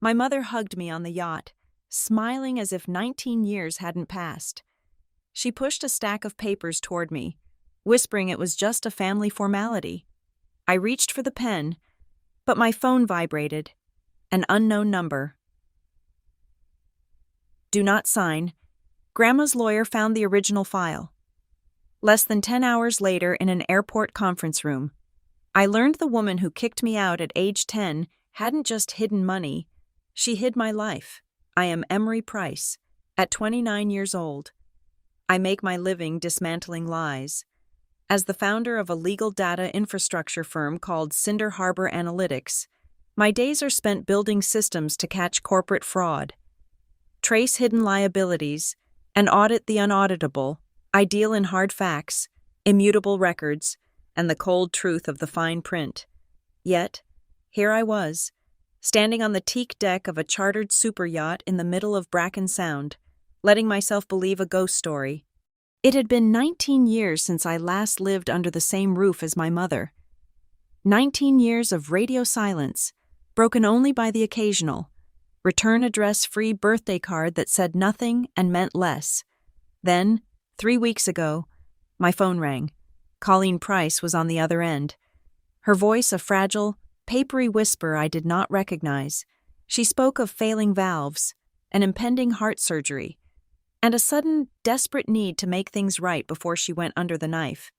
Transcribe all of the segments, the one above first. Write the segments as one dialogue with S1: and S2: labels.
S1: My mother hugged me on the yacht, smiling as if 19 years hadn't passed. She pushed a stack of papers toward me, whispering it was just a family formality. I reached for the pen, but my phone vibrated. An unknown number. Do not sign. Grandma's lawyer found the original file. Less than 10 hours later, in an airport conference room, I learned the woman who kicked me out at age 10 hadn't just hidden money, she hid my life. I am Emery Price, at 29 years old. I make my living dismantling lies. As the founder of a legal data infrastructure firm called Cinder Harbor Analytics, my days are spent building systems to catch corporate fraud, trace hidden liabilities, and audit the unauditable. I deal in hard facts, immutable records, and the cold truth of the fine print. Yet, here I was, standing on the teak deck of a chartered super yacht in the middle of Bracken Sound, letting myself believe a ghost story. It had been 19 years since I last lived under the same roof as my mother. 19 years of radio silence, broken only by the occasional, return address-free birthday card that said nothing and meant less. Then, 3 weeks ago, my phone rang. Colleen Price was on the other end. Her voice a fragile, papery whisper I did not recognize. She spoke of failing valves, an impending heart surgery, and a sudden, desperate need to make things right before she went under the knife.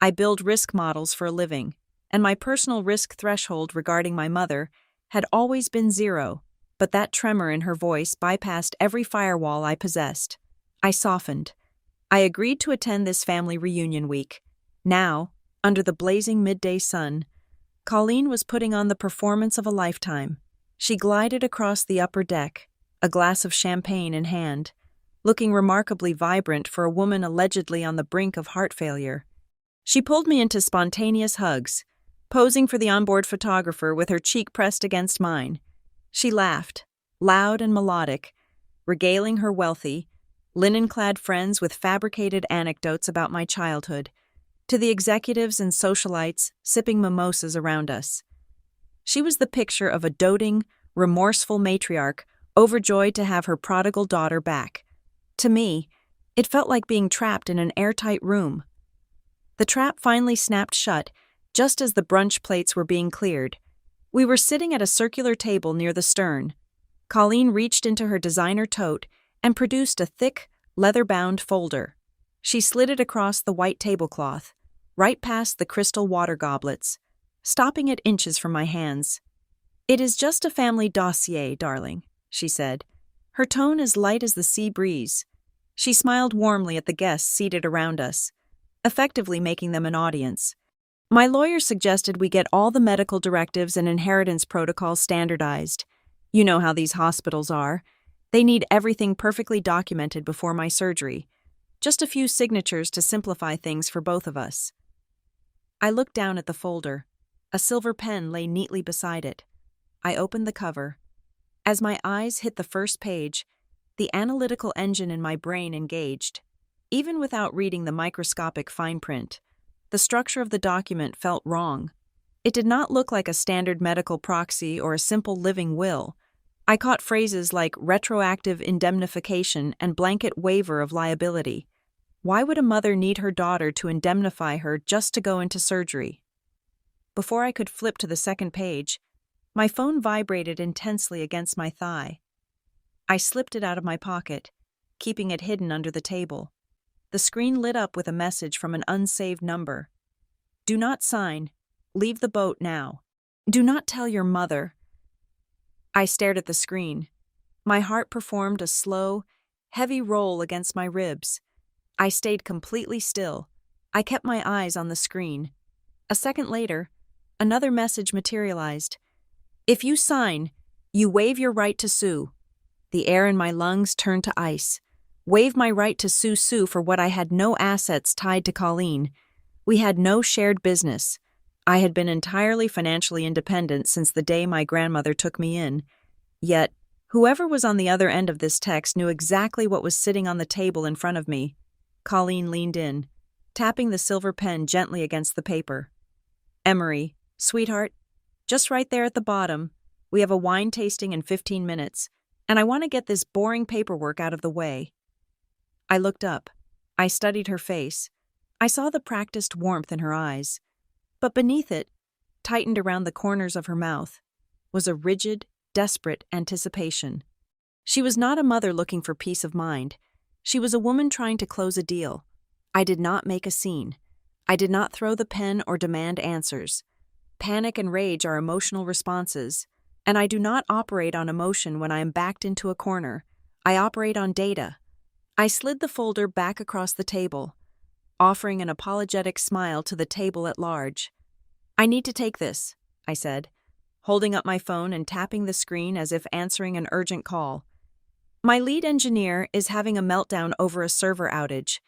S1: I build risk models for a living, and my personal risk threshold regarding my mother had always been 0, but that tremor in her voice bypassed every firewall I possessed. I softened. I agreed to attend this family reunion week. Now, under the blazing midday sun, Colleen was putting on the performance of a lifetime. She glided across the upper deck, a glass of champagne in hand, looking remarkably vibrant for a woman allegedly on the brink of heart failure. She pulled me into spontaneous hugs, posing for the onboard photographer with her cheek pressed against mine. She laughed, loud and melodic, regaling her wealthy, linen-clad friends with fabricated anecdotes about my childhood, to the executives and socialites sipping mimosas around us. She was the picture of a doting, remorseful matriarch overjoyed to have her prodigal daughter back. To me, it felt like being trapped in an airtight room. The trap finally snapped shut just as the brunch plates were being cleared. We were sitting at a circular table near the stern. Colleen reached into her designer tote and produced a thick, leather-bound folder. She slid it across the white tablecloth, right past the crystal water goblets, stopping at inches from my hands. "It is just a family dossier, darling," she said, her tone as light as the sea breeze. She smiled warmly at the guests seated around us, effectively making them an audience. "My lawyer suggested we get all the medical directives and inheritance protocols standardized. You know how these hospitals are. They need everything perfectly documented before my surgery. Just a few signatures to simplify things for both of us." I looked down at the folder. A silver pen lay neatly beside it. I opened the cover. As my eyes hit the first page, the analytical engine in my brain engaged. Even without reading the microscopic fine print, the structure of the document felt wrong. It did not look like a standard medical proxy or a simple living will. I caught phrases like retroactive indemnification and blanket waiver of liability. Why would a mother need her daughter to indemnify her just to go into surgery? Before I could flip to the second page, my phone vibrated intensely against my thigh. I slipped it out of my pocket, keeping it hidden under the table. The screen lit up with a message from an unsaved number. "Do not sign. Leave the boat now. Do not tell your mother." I stared at the screen. My heart performed a slow, heavy roll against my ribs. I stayed completely still. I kept my eyes on the screen. A second later, another message materialized. "If you sign, you waive your right to sue." The air in my lungs turned to ice. Waive my right to sue for what I had no assets tied to Colleen. We had no shared business. I had been entirely financially independent since the day my grandmother took me in. Yet, whoever was on the other end of this text knew exactly what was sitting on the table in front of me. Colleen leaned in, tapping the silver pen gently against the paper. "Emery, sweetheart, just right there at the bottom, We have a wine tasting in 15 minutes, and I want to get this boring paperwork out of the way. I looked up. I studied her face. I saw the practiced warmth in her eyes. But beneath it, tightened around the corners of her mouth, was a rigid, desperate anticipation. She was not a mother looking for peace of mind. She was a woman trying to close a deal. I did not make a scene. I did not throw the pen or demand answers. Panic and rage are emotional responses, and I do not operate on emotion when I am backed into a corner. I operate on data. I slid the folder back across the table, offering an apologetic smile to the table at large. "I need to take this," I said, holding up my phone and tapping the screen as if answering an urgent call. "My lead engineer is having a meltdown over a server outage.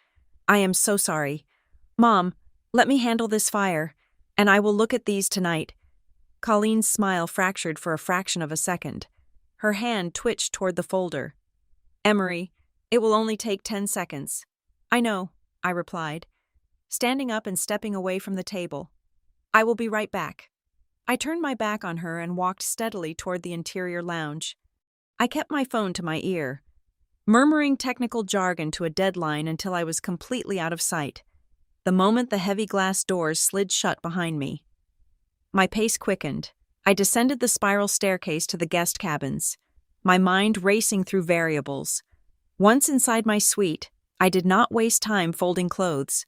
S1: I am so sorry. Mom, let me handle this fire, and I will look at these tonight." Colleen's smile fractured for a fraction of a second. Her hand twitched toward the folder. "Emery, it will only take 10 seconds. "I know," I replied, standing up and stepping away from the table. "I will be right back." I turned my back on her and walked steadily toward the interior lounge. I kept my phone to my ear, murmuring technical jargon to a deadline until I was completely out of sight, the moment the heavy glass doors slid shut behind me. My pace quickened. I descended the spiral staircase to the guest cabins, my mind racing through variables. Once inside my suite, I did not waste time folding clothes.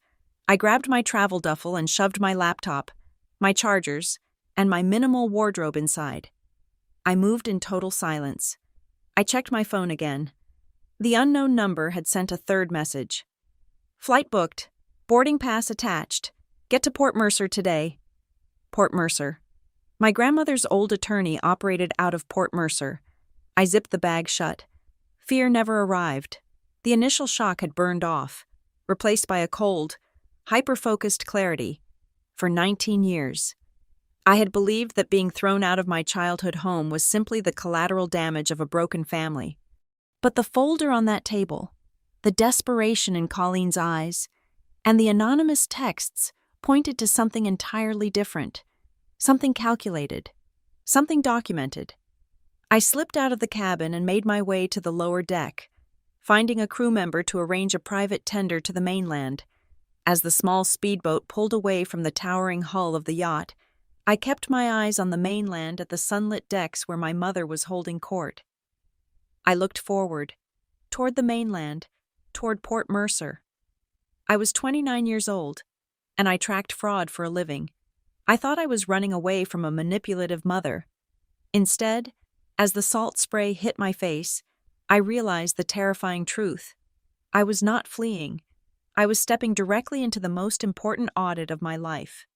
S1: I grabbed my travel duffel and shoved my laptop, my chargers, and my minimal wardrobe inside. I moved in total silence. I checked my phone again. The unknown number had sent a third message. "Flight booked. Boarding pass attached. Get to Port Mercer today." Port Mercer. My grandmother's old attorney operated out of Port Mercer. I zipped the bag shut. Fear never arrived. The initial shock had burned off, replaced by a cold, hyper-focused clarity. For 19 years, I had believed that being thrown out of my childhood home was simply the collateral damage of a broken family. But the folder on that table, the desperation in Colleen's eyes, and the anonymous texts pointed to something entirely different, something calculated, something documented. I slipped out of the cabin and made my way to the lower deck, finding a crew member to arrange a private tender to the mainland. As the small speedboat pulled away from the towering hull of the yacht, I kept my eyes on the mainland at the sunlit decks where my mother was holding court. I looked forward, toward the mainland, toward Port Mercer. I was 29 years old, and I tracked fraud for a living. I thought I was running away from a manipulative mother. Instead, as the salt spray hit my face, I realized the terrifying truth. I was not fleeing. I was stepping directly into the most important audit of my life.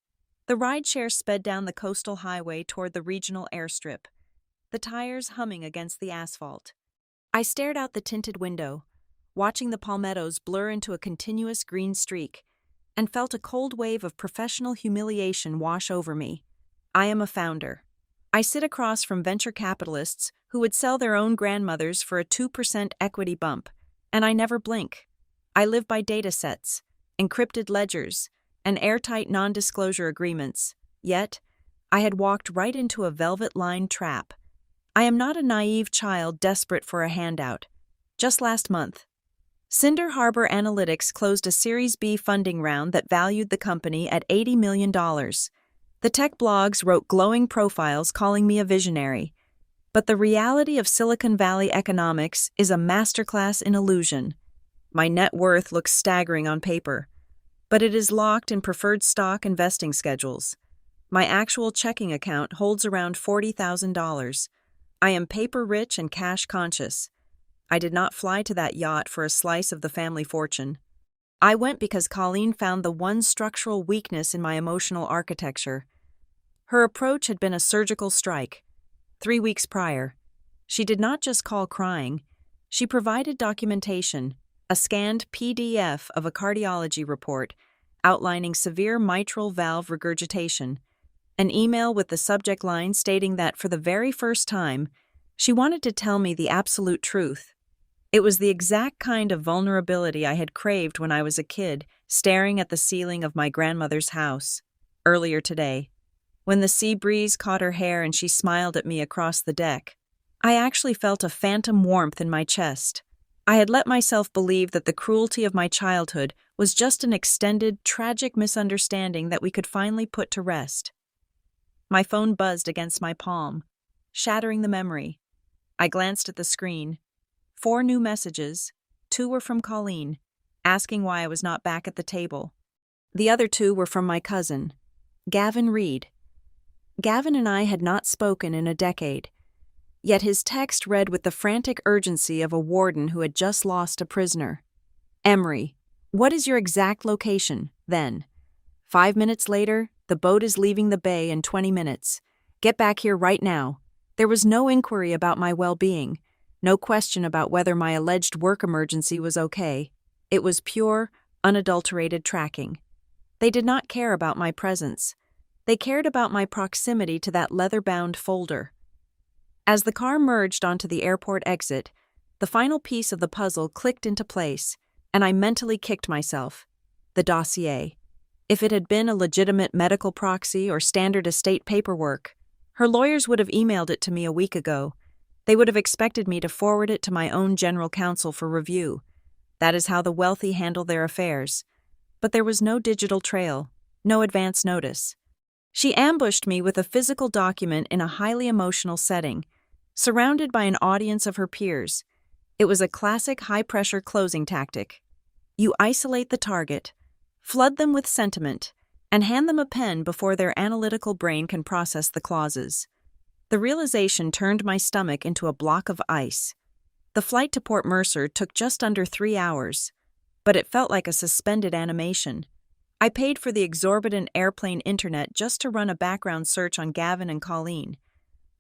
S1: The rideshare sped down the coastal highway toward the regional airstrip, the tires humming against the asphalt. I stared out the tinted window, watching the palmettos blur into a continuous green streak, and felt a cold wave of professional humiliation wash over me. I am a founder. I sit across from venture capitalists who would sell their own grandmothers for a 2% equity bump, and I never blink. I live by data sets, encrypted ledgers, and airtight non-disclosure agreements. Yet, I had walked right into a velvet-lined trap. I am not a naive child desperate for a handout. Just last month, Cinder Harbor Analytics closed a Series B funding round that valued the company at $80 million. The tech blogs wrote glowing profiles calling me a visionary. But the reality of Silicon Valley economics is a masterclass in illusion. My net worth looks staggering on paper, but it is locked in preferred stock investing schedules. My actual checking account holds around $40,000. I am paper-rich and cash-conscious. I did not fly to that yacht for a slice of the family fortune. I went because Colleen found the one structural weakness in my emotional architecture. Her approach had been a surgical strike. 3 weeks prior, she did not just call crying. She provided documentation, a scanned PDF of a cardiology report outlining severe mitral valve regurgitation, an email with the subject line stating that for the very first time, she wanted to tell me the absolute truth. It was the exact kind of vulnerability I had craved when I was a kid, staring at the ceiling of my grandmother's house. Earlier today, When the sea breeze caught her hair and she smiled at me across the deck, I actually felt a phantom warmth in my chest. I had let myself believe that the cruelty of my childhood was just an extended, tragic misunderstanding that we could finally put to rest. My phone buzzed against my palm, shattering the memory. I glanced at the screen. 4 new messages. 2 were from Colleen, asking why I was not back at the table. The other 2 were from my cousin, Gavin Reed. Gavin and I had not spoken in a decade, yet his text read with the frantic urgency of a warden who had just lost a prisoner. Emery, what is your exact location, then? 5 minutes later, the boat is leaving the bay in 20 minutes. Get back here right now. There was no inquiry about my well-being, no question about whether my alleged work emergency was okay. It was pure, unadulterated tracking. They did not care about my presence. They cared about my proximity to that leather-bound folder. As the car merged onto the airport exit, the final piece of the puzzle clicked into place, and I mentally kicked myself. The dossier. If it had been a legitimate medical proxy or standard estate paperwork, her lawyers would have emailed it to me a week ago. They would have expected me to forward it to my own general counsel for review. That is how the wealthy handle their affairs. But there was no digital trail, no advance notice. She ambushed me with a physical document in a highly emotional setting, surrounded by an audience of her peers. It was a classic high-pressure closing tactic. You isolate the target, flood them with sentiment, and hand them a pen before their analytical brain can process the clauses. The realization turned my stomach into a block of ice. The flight to Port Mercer took just under 3 hours, but it felt like a suspended animation. I paid for the exorbitant airplane internet just to run a background search on Gavin and Colleen,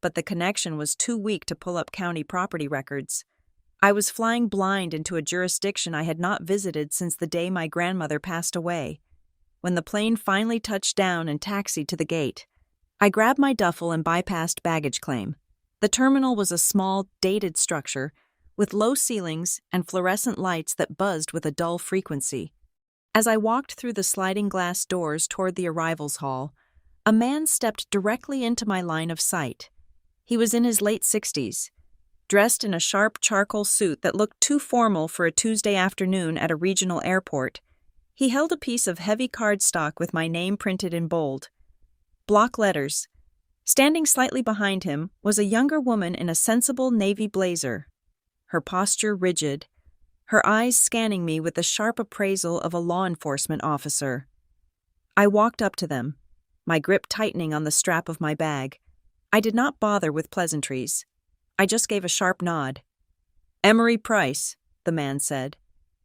S1: but the connection was too weak to pull up county property records. I was flying blind into a jurisdiction I had not visited since the day my grandmother passed away. When the plane finally touched down and taxied to the gate, I grabbed my duffel and bypassed baggage claim. The terminal was a small, dated structure with low ceilings and fluorescent lights that buzzed with a dull frequency. As I walked through the sliding glass doors toward the arrivals hall, a man stepped directly into my line of sight. He was in his late 60s, dressed in a sharp charcoal suit that looked too formal for a Tuesday afternoon at a regional airport. He held a piece of heavy cardstock with my name printed in bold. Block letters. Standing slightly behind him was a younger woman in a sensible navy blazer, her posture rigid, her eyes scanning me with the sharp appraisal of a law enforcement officer. I walked up to them, my grip tightening on the strap of my bag. I did not bother with pleasantries. I just gave a sharp nod. "Emery Price," the man said,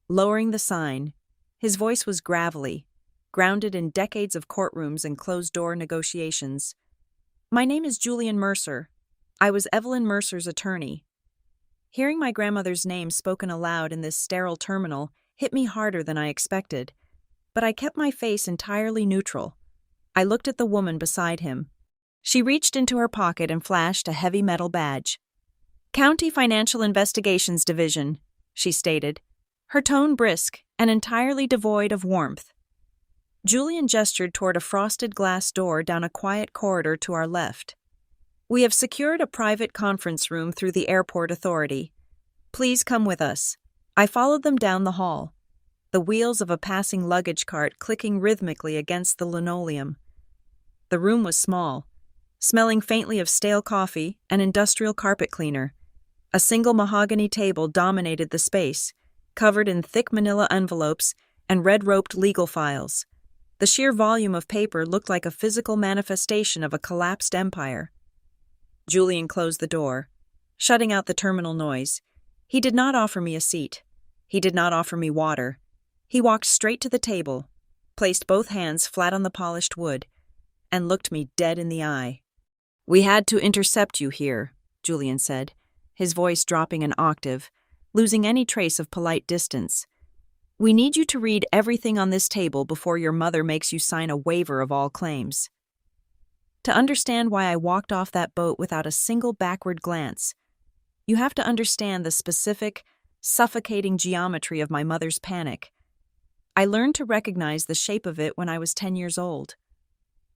S1: lowering the sign. His voice was gravelly, grounded in decades of courtrooms and closed-door negotiations. "My name is Julian Mercer. I was Evelyn Mercer's attorney." Hearing my grandmother's name spoken aloud in this sterile terminal hit me harder than I expected, but I kept my face entirely neutral. I looked at the woman beside him. She reached into her pocket and flashed a heavy metal badge. "County Financial Investigations Division," she stated, her tone brisk and entirely devoid of warmth. Julian gestured toward a frosted glass door down a quiet corridor to our left. "We have secured a private conference room through the airport authority. Please come with us." I followed them down the hall, the wheels of a passing luggage cart clicking rhythmically against the linoleum. The room was small, smelling faintly of stale coffee and industrial carpet cleaner. A single mahogany table dominated the space, covered in thick manila envelopes and red-roped legal files. The sheer volume of paper looked like a physical manifestation of a collapsed empire. Julian closed the door, shutting out the terminal noise. He did not offer me a seat. He did not offer me water. He walked straight to the table, placed both hands flat on the polished wood, and looked me dead in the eye. "We had to intercept you here," Julian said, his voice dropping an octave, losing any trace of polite distance. "We need you to read everything on this table before your mother makes you sign a waiver of all claims." To understand why I walked off that boat without a single backward glance, you have to understand the specific, suffocating geometry of my mother's panic. I learned to recognize the shape of it when I was 10 years old.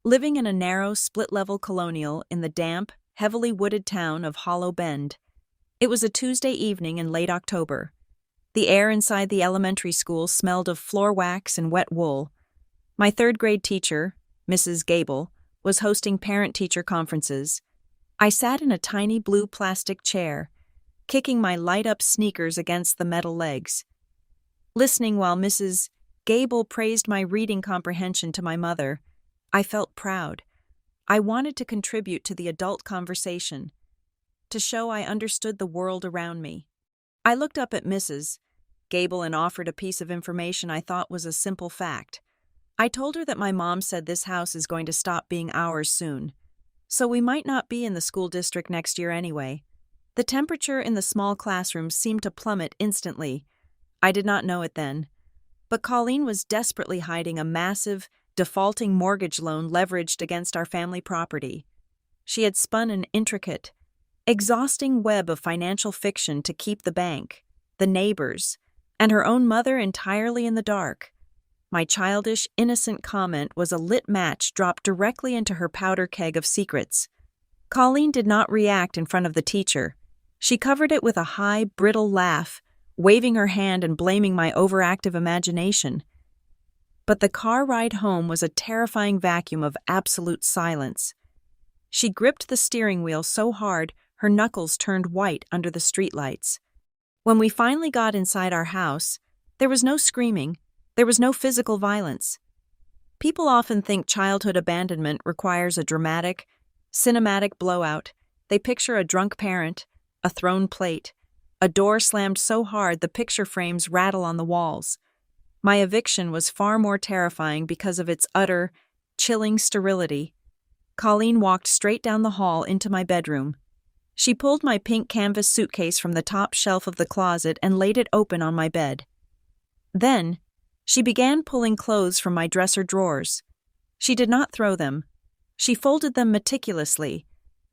S1: living in a narrow, split-level colonial in the damp, heavily wooded town of Hollow Bend. It was a Tuesday evening in late October. The air inside the elementary school smelled of floor wax and wet wool. My third-grade teacher, Mrs. Gable, was hosting parent-teacher conferences. I sat in a tiny blue plastic chair, kicking my light-up sneakers against the metal legs, listening while Mrs. Gable praised my reading comprehension to my mother. I felt proud. I wanted to contribute to the adult conversation, to show I understood the world around me. I looked up at Mrs. Gable and offered a piece of information I thought was a simple fact. I told her that my mom said this house is going to stop being ours soon, so we might not be in the school district next year anyway. The temperature in the small classroom seemed to plummet instantly. I did not know it then, but Colleen was desperately hiding a massive, defaulting mortgage loan leveraged against our family property. She had spun an intricate, exhausting web of financial fiction to keep the bank, the neighbors, and her own mother entirely in the dark. My childish, innocent comment was a lit match dropped directly into her powder keg of secrets. Colleen did not react in front of the teacher. She covered it with a high, brittle laugh, waving her hand and blaming my overactive imagination. But the car ride home was a terrifying vacuum of absolute silence. She gripped the steering wheel so hard her knuckles turned white under the streetlights. When we finally got inside our house, there was no screaming, there was no physical violence. People often think childhood abandonment requires a dramatic, cinematic blowout. They picture a drunk parent, a thrown plate, a door slammed so hard the picture frames rattle on the walls. My eviction was far more terrifying because of its utter, chilling sterility. Colleen walked straight down the hall into my bedroom. She pulled my pink canvas suitcase from the top shelf of the closet and laid it open on my bed. Then, she began pulling clothes from my dresser drawers. She did not throw them. She folded them meticulously,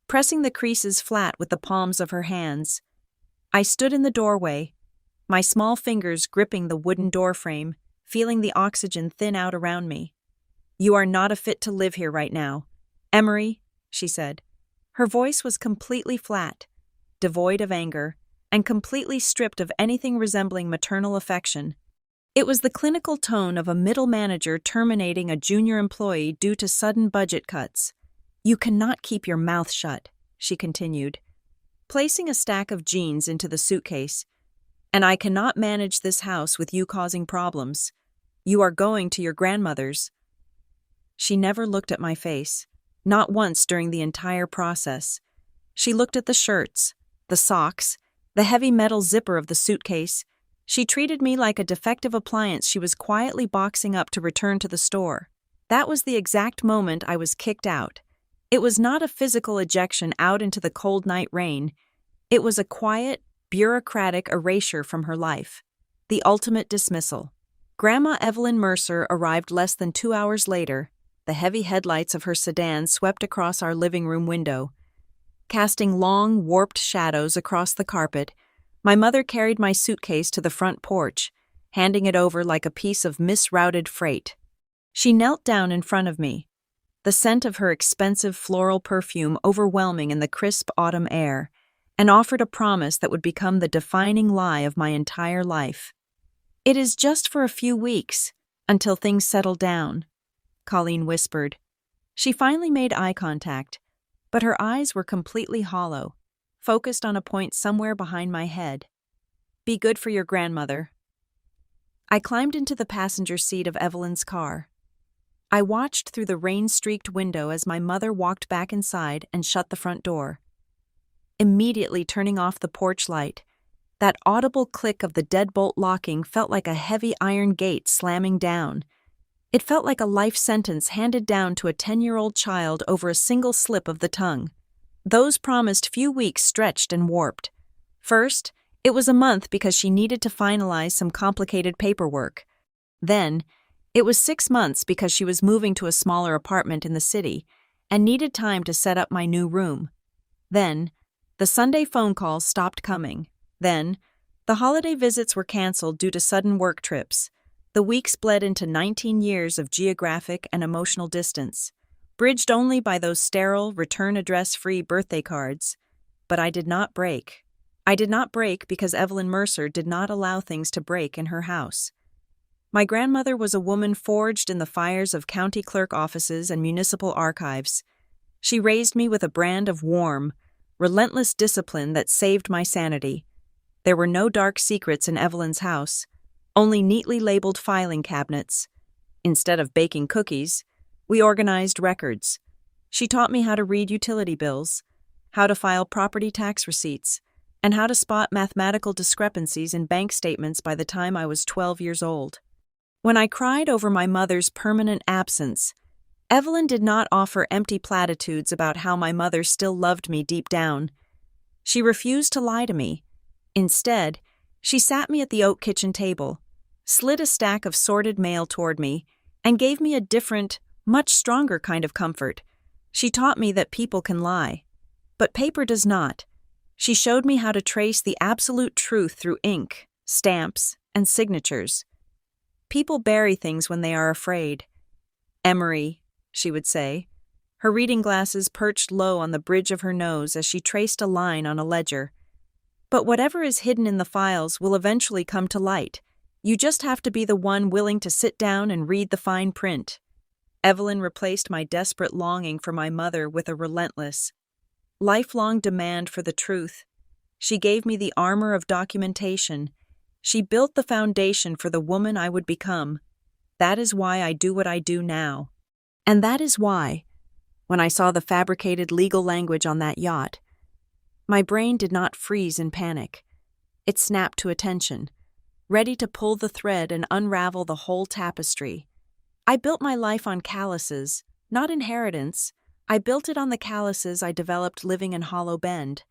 S1: pressing the creases flat with the palms of her hands. I stood in the doorway, my small fingers gripping the wooden doorframe, feeling the oxygen thin out around me. "You are not a fit to live here right now. Emery," she said. Her voice was completely flat, devoid of anger, and completely stripped of anything resembling maternal affection. It was the clinical tone of a middle manager terminating a junior employee due to sudden budget cuts. "You cannot keep your mouth shut," she continued, placing a stack of jeans into the suitcase. "And I cannot manage this house with you causing problems. You are going to your grandmother's." She never looked at my face, not once during the entire process. She looked at the shirts, the socks, the heavy metal zipper of the suitcase. She treated me like a defective appliance she was quietly boxing up to return to the store. That was the exact moment I was kicked out. It was not a physical ejection out into the cold night rain. It was a quiet, bureaucratic erasure from her life. The ultimate dismissal. Grandma Evelyn Mercer arrived less than 2 hours later. The heavy headlights of her sedan swept across our living room window, casting long, warped shadows across the carpet. My mother carried my suitcase to the front porch, handing it over like a piece of misrouted freight. She knelt down in front of me, the scent of her expensive floral perfume overwhelming in the crisp autumn air, and offered a promise that would become the defining lie of my entire life. "It is just for a few weeks, until things settle down," Colleen whispered. She finally made eye contact, but her eyes were completely hollow, focused on a point somewhere behind my head. "Be good for your grandmother." I climbed into the passenger seat of Evelyn's car. I watched through the rain-streaked window as my mother walked back inside and shut the front door. Immediately turning off the porch light, that audible click of the deadbolt locking felt like a heavy iron gate slamming down. It felt like a life sentence handed down to a 10-year-old child over a single slip of the tongue. Those promised few weeks stretched and warped. First, it was a month because she needed to finalize some complicated paperwork. Then, it was 6 months because she was moving to a smaller apartment in the city and needed time to set up my new room. Then, the Sunday phone calls stopped coming. Then, the holiday visits were canceled due to sudden work trips. The weeks bled into 19 years of geographic and emotional distance. bridged only by those sterile, return address-free birthday cards. But I did not break. I did not break because Evelyn Mercer did not allow things to break in her house. My grandmother was a woman forged in the fires of county clerk offices and municipal archives. She raised me with a brand of warm, relentless discipline that saved my sanity. There were no dark secrets in Evelyn's house, only neatly labeled filing cabinets. Instead of baking cookies, we organized records. She taught me how to read utility bills, how to file property tax receipts, and how to spot mathematical discrepancies in bank statements by the time I was 12 years old. When I cried over my mother's permanent absence, Evelyn did not offer empty platitudes about how my mother still loved me deep down. She refused to lie to me. Instead, she sat me at the oak kitchen table, slid a stack of sorted mail toward me, and gave me a different, much stronger kind of comfort. She taught me that people can lie, but paper does not. She showed me how to trace the absolute truth through ink, stamps, and signatures. People bury things when they are afraid. Emery, she would say, her reading glasses perched low on the bridge of her nose as she traced a line on a ledger. But whatever is hidden in the files will eventually come to light. You just have to be the one willing to sit down and read the fine print. Evelyn replaced my desperate longing for my mother with a relentless, lifelong demand for the truth. She gave me the armor of documentation. She built the foundation for the woman I would become. That is why I do what I do now. And that is why, when I saw the fabricated legal language on that yacht, my brain did not freeze in panic. It snapped to attention, ready to pull the thread and unravel the whole tapestry. I built my life on calluses, not inheritance. I built it on the calluses I developed living in Hollow Bend.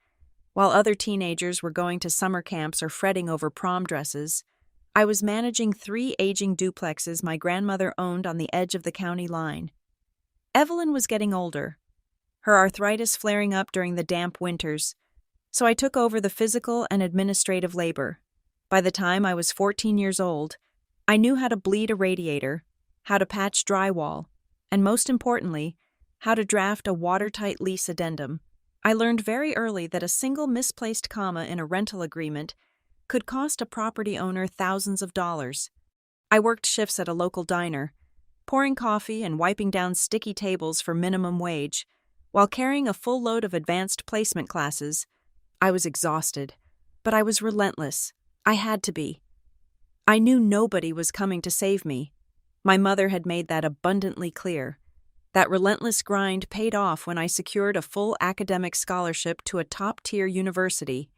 S1: While other teenagers were going to summer camps or fretting over prom dresses, I was managing 3 aging duplexes my grandmother owned on the edge of the county line. Evelyn was getting older, her arthritis flaring up during the damp winters, so I took over the physical and administrative labor. By the time I was 14 years old, I knew how to bleed a radiator, how to patch drywall, and most importantly, how to draft a watertight lease addendum. I learned very early that a single misplaced comma in a rental agreement could cost a property owner thousands of dollars. I worked shifts at a local diner, pouring coffee and wiping down sticky tables for minimum wage, while carrying a full load of advanced placement classes. I was exhausted, but I was relentless. I had to be. I knew nobody was coming to save me. My mother had made that abundantly clear. That relentless grind paid off when I secured a full academic scholarship to a top-tier university,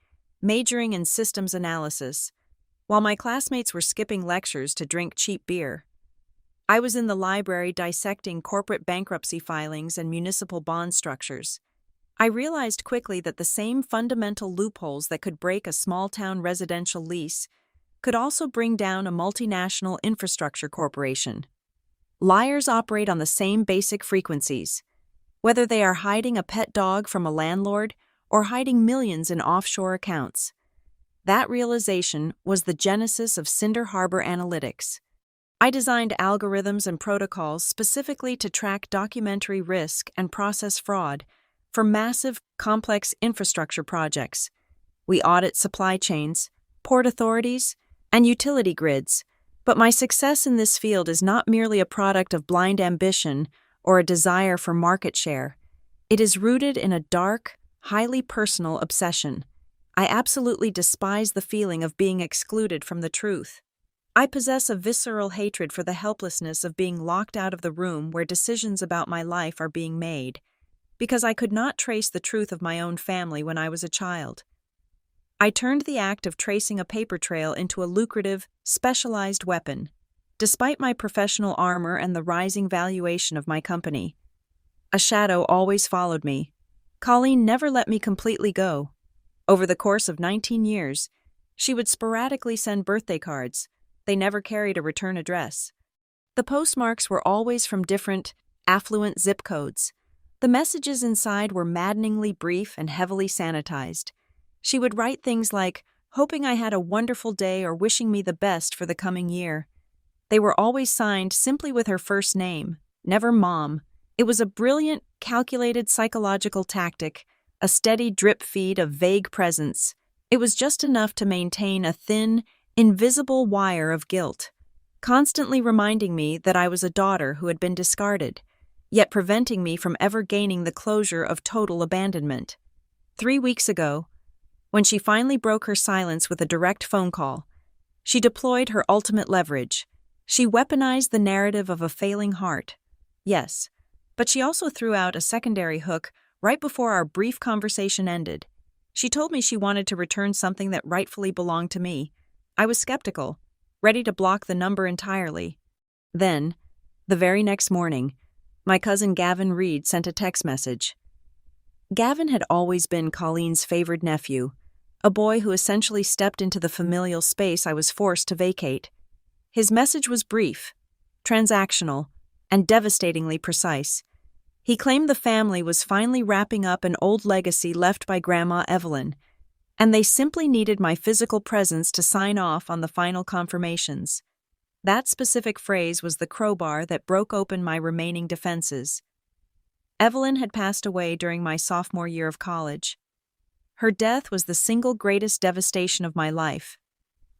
S1: majoring in systems analysis, while my classmates were skipping lectures to drink cheap beer. I was in the library dissecting corporate bankruptcy filings and municipal bond structures. I realized quickly that the same fundamental loopholes that could break a small-town residential lease could also bring down a multinational infrastructure corporation. Liars operate on the same basic frequencies, whether they are hiding a pet dog from a landlord or hiding millions in offshore accounts. That realization was the genesis of Cinder Harbor Analytics. I designed algorithms and protocols specifically to track documentary risk and process fraud for massive, complex infrastructure projects. We audit supply chains, port authorities, and utility grids. But my success in this field is not merely a product of blind ambition or a desire for market share. It is rooted in a dark, highly personal obsession. I absolutely despise the feeling of being excluded from the truth. I possess a visceral hatred for the helplessness of being locked out of the room where decisions about my life are being made, because I could not trace the truth of my own family when I was a child. I turned the act of tracing a paper trail into a lucrative, specialized weapon, despite my professional armor and the rising valuation of my company. A shadow always followed me. Colleen never let me completely go. Over the course of 19 years, she would sporadically send birthday cards. They never carried a return address. The postmarks were always from different, affluent zip codes. The messages inside were maddeningly brief and heavily sanitized. She would write things like, hoping I had a wonderful day or wishing me the best for the coming year. They were always signed simply with her first name, never Mom, It was a brilliant, calculated psychological tactic, a steady drip feed of vague presence. It was just enough to maintain a thin, invisible wire of guilt, constantly reminding me that I was a daughter who had been discarded, yet preventing me from ever gaining the closure of total abandonment. 3 weeks ago, when she finally broke her silence with a direct phone call, she deployed her ultimate leverage. She weaponized the narrative of a failing heart. Yes, but she also threw out a secondary hook right before our brief conversation ended. She told me she wanted to return something that rightfully belonged to me. I was skeptical, ready to block the number entirely. Then, the very next morning, my cousin Gavin Reed sent a text message. Gavin had always been Colleen's favored nephew, a boy who essentially stepped into the familial space I was forced to vacate. His message was brief, transactional, and devastatingly precise. He claimed the family was finally wrapping up an old legacy left by Grandma Evelyn, and they simply needed my physical presence to sign off on the final confirmations. That specific phrase was the crowbar that broke open my remaining defenses. Evelyn had passed away during my sophomore year of college. Her death was the single greatest devastation of my life,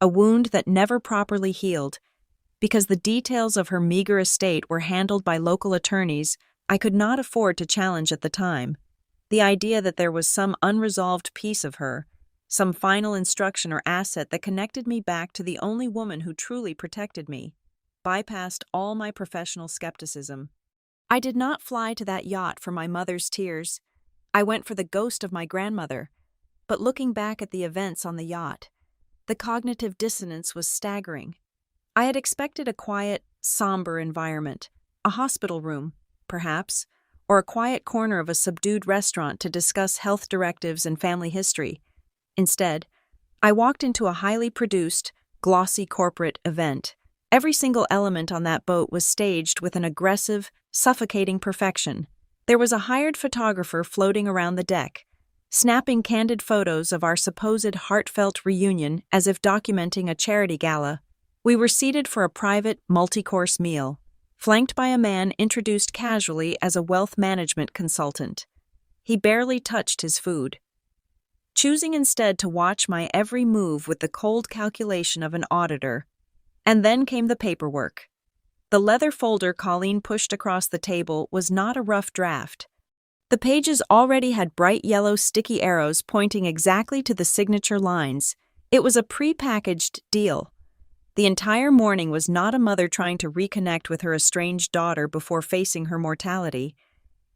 S1: a wound that never properly healed, because the details of her meager estate were handled by local attorneys I could not afford to challenge at the time. The idea that there was some unresolved piece of her, some final instruction or asset that connected me back to the only woman who truly protected me, bypassed all my professional skepticism. I did not fly to that yacht for my mother's tears. I went for the ghost of my grandmother. But looking back at the events on the yacht, the cognitive dissonance was staggering. I had expected a quiet, somber environment, a hospital room, perhaps, or a quiet corner of a subdued restaurant to discuss health directives and family history. Instead, I walked into a highly produced, glossy corporate event. Every single element on that boat was staged with an aggressive, suffocating perfection. There was a hired photographer floating around the deck, snapping candid photos of our supposed heartfelt reunion as if documenting a charity gala. We were seated for a private, multi-course meal, flanked by a man introduced casually as a wealth management consultant. He barely touched his food, choosing instead to watch my every move with the cold calculation of an auditor. And then came the paperwork. The leather folder Colleen pushed across the table was not a rough draft. The pages already had bright yellow sticky arrows pointing exactly to the signature lines. It was a pre-packaged deal. The entire morning was not a mother trying to reconnect with her estranged daughter before facing her mortality.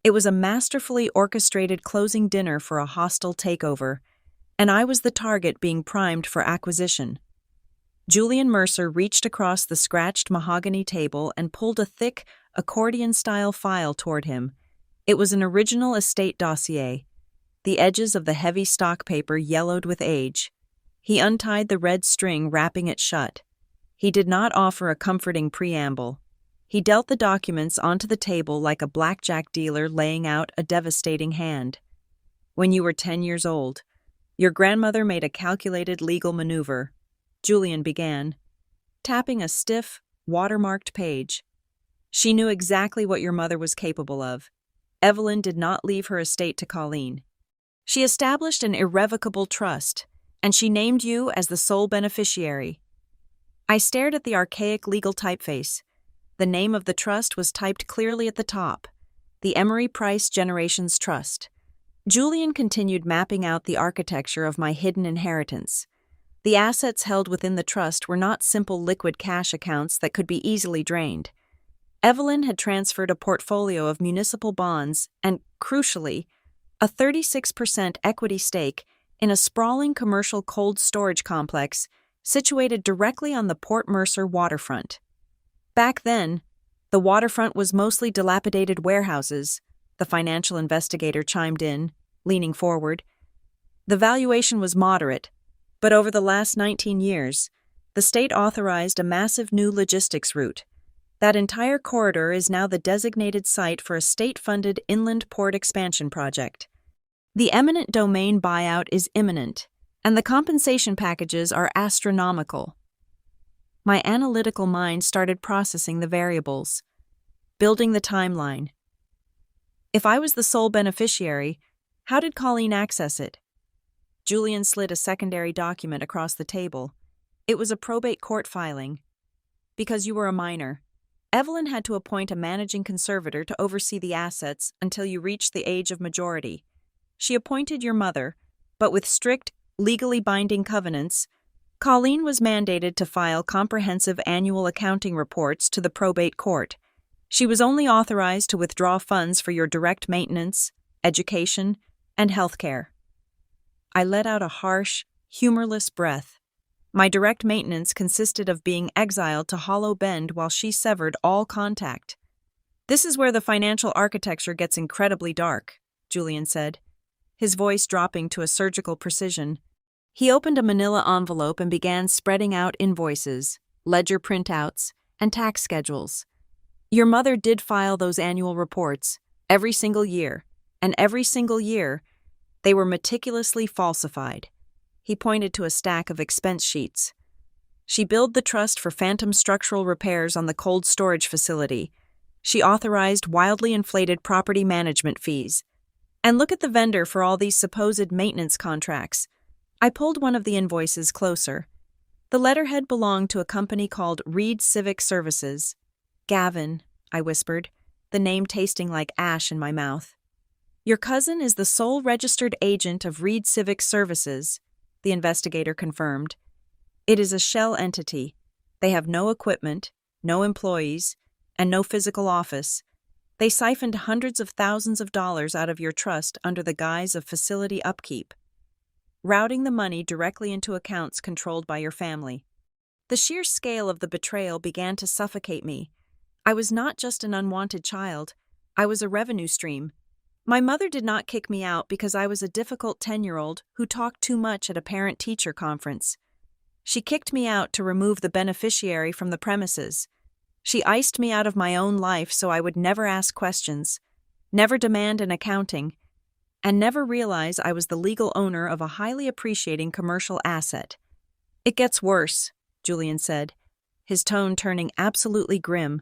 S1: It was a masterfully orchestrated closing dinner for a hostile takeover, and I was the target being primed for acquisition. Julian Mercer reached across the scratched mahogany table and pulled a thick, accordion-style file toward him. It was an original estate dossier. The edges of the heavy stock paper yellowed with age. He untied the red string wrapping it shut. He did not offer a comforting preamble. He dealt the documents onto the table like a blackjack dealer laying out a devastating hand. When you were 10 years old, your grandmother made a calculated legal maneuver, Julian began, tapping a stiff, watermarked page. She knew exactly what your mother was capable of. Evelyn did not leave her estate to Colleen. She established an irrevocable trust, and she named you as the sole beneficiary. I stared at the archaic legal typeface. The name of the trust was typed clearly at the top, the Emery Price Generations Trust. Julian continued mapping out the architecture of my hidden inheritance. The assets held within the trust were not simple liquid cash accounts that could be easily drained. Evelyn had transferred a portfolio of municipal bonds and, crucially, a 36% equity stake in a sprawling commercial cold storage complex situated directly on the Port Mercer waterfront. Back then, the waterfront was mostly dilapidated warehouses, the financial investigator chimed in, leaning forward. The valuation was moderate, but over the last 19 years, the state authorized a massive new logistics route. That entire corridor is now the designated site for a state-funded inland port expansion project. The eminent domain buyout is imminent, and the compensation packages are astronomical. My analytical mind started processing the variables, building the timeline. If I was the sole beneficiary, how did Colleen access it? Julian slid a secondary document across the table. It was a probate court filing. Because you were a minor, Evelyn had to appoint a managing conservator to oversee the assets until you reached the age of majority. She appointed your mother, but with strict, legally binding covenants, Colleen was mandated to file comprehensive annual accounting reports to the probate court. She was only authorized to withdraw funds for your direct maintenance, education, and health care. I let out a harsh, humorless breath. My direct maintenance consisted of being exiled to Hollow Bend while she severed all contact. This is where the financial architecture gets incredibly dark, Julian said, his voice dropping to a surgical precision. He opened a manila envelope and began spreading out invoices, ledger printouts, and tax schedules. Your mother did file those annual reports, every single year, and every single year, they were meticulously falsified. He pointed to a stack of expense sheets. She billed the trust for phantom structural repairs on the cold storage facility. She authorized wildly inflated property management fees. And look at the vendor for all these supposed maintenance contracts. I pulled one of the invoices closer. The letterhead belonged to a company called Reed Civic Services. Gavin, I whispered, the name tasting like ash in my mouth. Your cousin is the sole registered agent of Reed Civic Services, the investigator confirmed. It is a shell entity. They have no equipment, no employees, and no physical office. They siphoned hundreds of thousands of dollars out of your trust under the guise of facility upkeep, routing the money directly into accounts controlled by your family. The sheer scale of the betrayal began to suffocate me. I was not just an unwanted child. I was a revenue stream. My mother did not kick me out because I was a difficult 10-year-old who talked too much at a parent-teacher conference. She kicked me out to remove the beneficiary from the premises. She iced me out of my own life so I would never ask questions, never demand an accounting, and never realize I was the legal owner of a highly appreciating commercial asset. It gets worse, Julian said, his tone turning absolutely grim.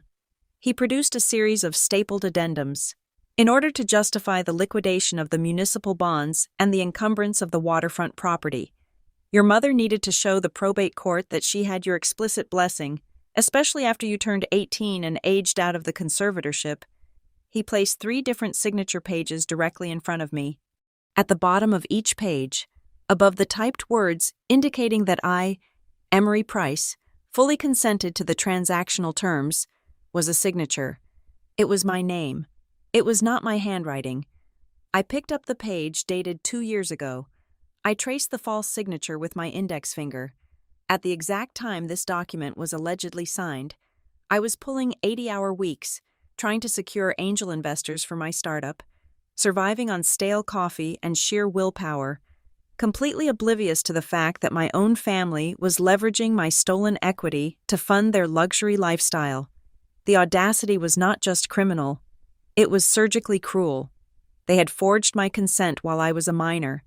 S1: He produced a series of stapled addendums. In order to justify the liquidation of the municipal bonds and the encumbrance of the waterfront property, your mother needed to show the probate court that she had your explicit blessing, especially after you turned 18 and aged out of the conservatorship. He placed 3 different signature pages directly in front of me. At the bottom of each page, above the typed words indicating that I, Emery Price, fully consented to the transactional terms, was a signature. It was my name. It was not my handwriting. I picked up the page dated 2 years ago. I traced the false signature with my index finger. At the exact time this document was allegedly signed, I was pulling 80-hour weeks, trying to secure angel investors for my startup, surviving on stale coffee and sheer willpower, completely oblivious to the fact that my own family was leveraging my stolen equity to fund their luxury lifestyle. The audacity was not just criminal. It was surgically cruel. They had forged my consent while I was a minor,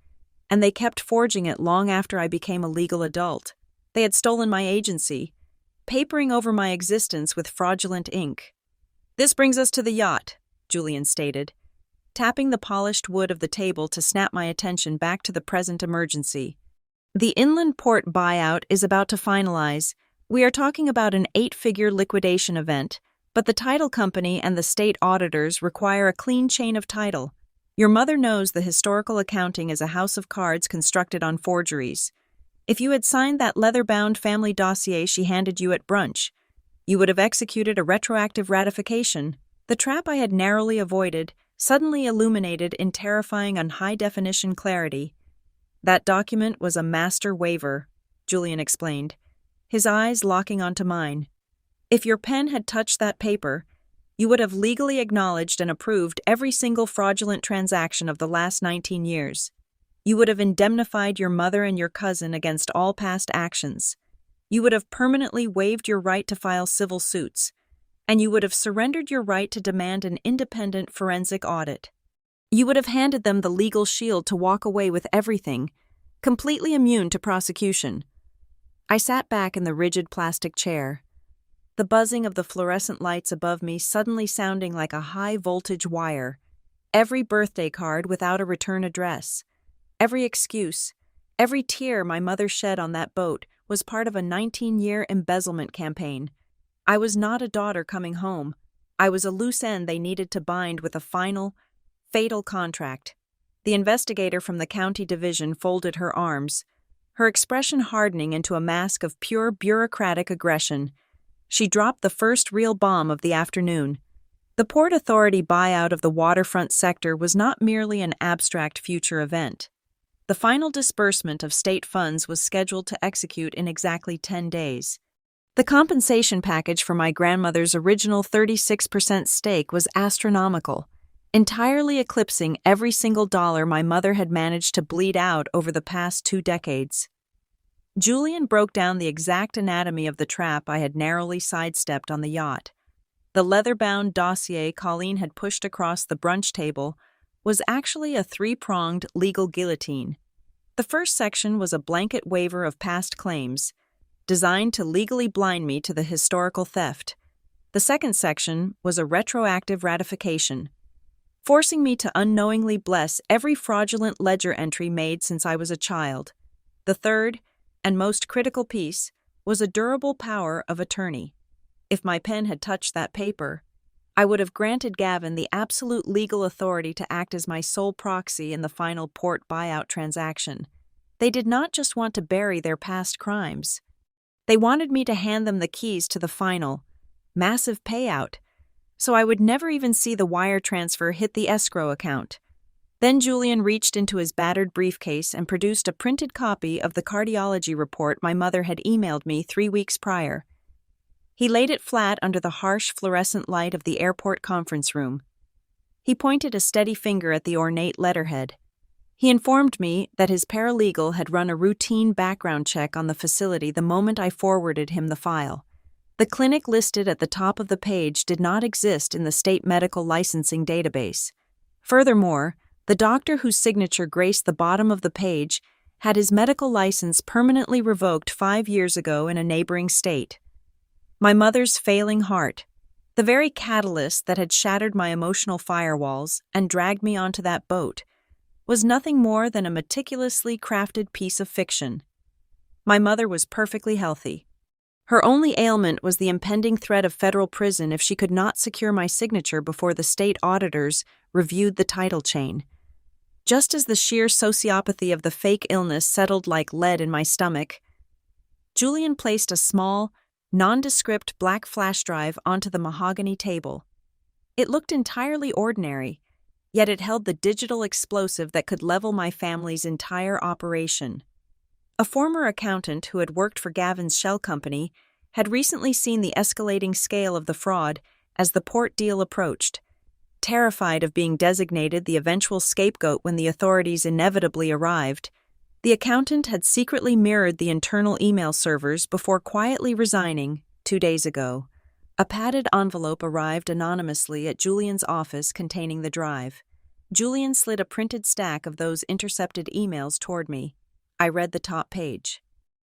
S1: and they kept forging it long after I became a legal adult. They had stolen my agency, papering over my existence with fraudulent ink. This brings us to the yacht, Julian stated, tapping the polished wood of the table to snap my attention back to the present emergency. The inland port buyout is about to finalize. We are talking about an 8-figure liquidation event, but the title company and the state auditors require a clean chain of title. Your mother knows the historical accounting is a house of cards constructed on forgeries. If you had signed that leather-bound family dossier she handed you at brunch, you would have executed a retroactive ratification. The trap I had narrowly avoided suddenly illuminated in terrifying and high-definition clarity. That document was a master waiver, Julian explained, his eyes locking onto mine. If your pen had touched that paper, you would have legally acknowledged and approved every single fraudulent transaction of the last 19 years. You would have indemnified your mother and your cousin against all past actions. You would have permanently waived your right to file civil suits, and you would have surrendered your right to demand an independent forensic audit. You would have handed them the legal shield to walk away with everything, completely immune to prosecution. I sat back in the rigid plastic chair, the buzzing of the fluorescent lights above me suddenly sounding like a high-voltage wire. every birthday card without a return address. Every excuse, every tear my mother shed on that boat was part of a 19-year embezzlement campaign. I was not a daughter coming home. I was a loose end they needed to bind with a final, fatal contract. The investigator from the county division folded her arms, her expression hardening into a mask of pure bureaucratic aggression. She dropped the first real bomb of the afternoon. The Port Authority buyout of the waterfront sector was not merely an abstract future event. The final disbursement of state funds was scheduled to execute in exactly 10 days. The compensation package for my grandmother's original 36% stake was astronomical, entirely eclipsing every single dollar my mother had managed to bleed out over the past 2 decades. Julian broke down the exact anatomy of the trap I had narrowly sidestepped on the yacht. The leather-bound dossier Colleen had pushed across the brunch table was actually a 3-pronged legal guillotine. The first section was a blanket waiver of past claims, designed to legally blind me to the historical theft. The second section was a retroactive ratification, forcing me to unknowingly bless every fraudulent ledger entry made since I was a child. The third, and most critical piece, was a durable power of attorney. If my pen had touched that paper, I would have granted Gavin the absolute legal authority to act as my sole proxy in the final port buyout transaction. They did not just want to bury their past crimes. They wanted me to hand them the keys to the final, massive payout, so I would never even see the wire transfer hit the escrow account. Then Julian reached into his battered briefcase and produced a printed copy of the cardiology report my mother had emailed me 3 weeks prior. He laid it flat under the harsh fluorescent light of the airport conference room. He pointed a steady finger at the ornate letterhead. He informed me that his paralegal had run a routine background check on the facility the moment I forwarded him the file. The clinic listed at the top of the page did not exist in the state medical licensing database. Furthermore, the doctor whose signature graced the bottom of the page had his medical license permanently revoked 5 years ago in a neighboring state. My mother's failing heart, the very catalyst that had shattered my emotional firewalls and dragged me onto that boat, was nothing more than a meticulously crafted piece of fiction. My mother was perfectly healthy. Her only ailment was the impending threat of federal prison if she could not secure my signature before the state auditors reviewed the title chain. Just as the sheer sociopathy of the fake illness settled like lead in my stomach, Julian placed a small, nondescript black flash drive onto the mahogany table. It looked entirely ordinary, yet it held the digital explosive that could level my family's entire operation. A former accountant who had worked for Gavin's shell company had recently seen the escalating scale of the fraud as the port deal approached. Terrified of being designated the eventual scapegoat when the authorities inevitably arrived, the accountant had secretly mirrored the internal email servers before quietly resigning 2 days ago. A padded envelope arrived anonymously at Julian's office containing the drive. Julian slid a printed stack of those intercepted emails toward me. I read the top page.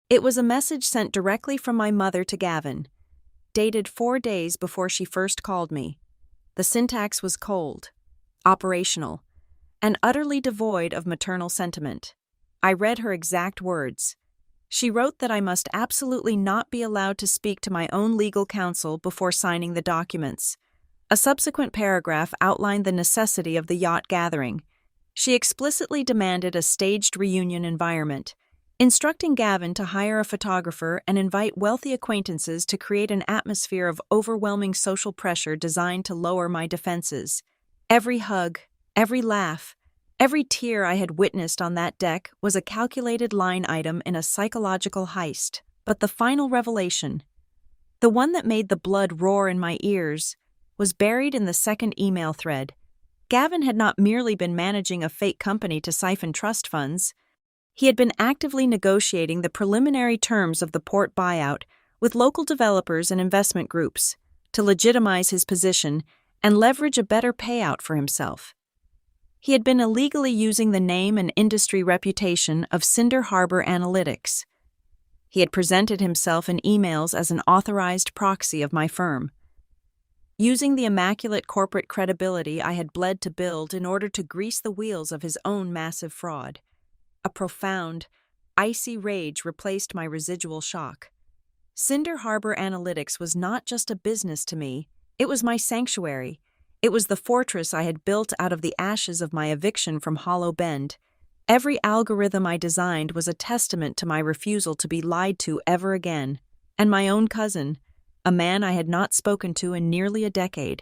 S1: It was a message sent directly from my mother to Gavin, dated 4 days before she first called me. The syntax was cold, operational, and utterly devoid of maternal sentiment. I read her exact words. She wrote that I must absolutely not be allowed to speak to my own legal counsel before signing the documents. A subsequent paragraph outlined the necessity of the yacht gathering. She explicitly demanded a staged reunion environment, instructing Gavin to hire a photographer and invite wealthy acquaintances to create an atmosphere of overwhelming social pressure designed to lower my defenses. Every hug, every laugh, every tear I had witnessed on that deck was a calculated line item in a psychological heist. But the final revelation, the one that made the blood roar in my ears, was buried in the second email thread. Gavin had not merely been managing a fake company to siphon trust funds. He had been actively negotiating the preliminary terms of the port buyout with local developers and investment groups to legitimize his position and leverage a better payout for himself. He had been illegally using the name and industry reputation of Cinder Harbor Analytics. He had presented himself in emails as an authorized proxy of my firm. using the immaculate corporate credibility I had bled to build in order to grease the wheels of his own massive fraud. A profound, icy rage replaced my residual shock. Cinder Harbor Analytics was not just a business to me, it was my sanctuary. It was the fortress I had built out of the ashes of my eviction from Hollow Bend. Every algorithm I designed was a testament to my refusal to be lied to ever again. And my own cousin, a man I had not spoken to in nearly a decade,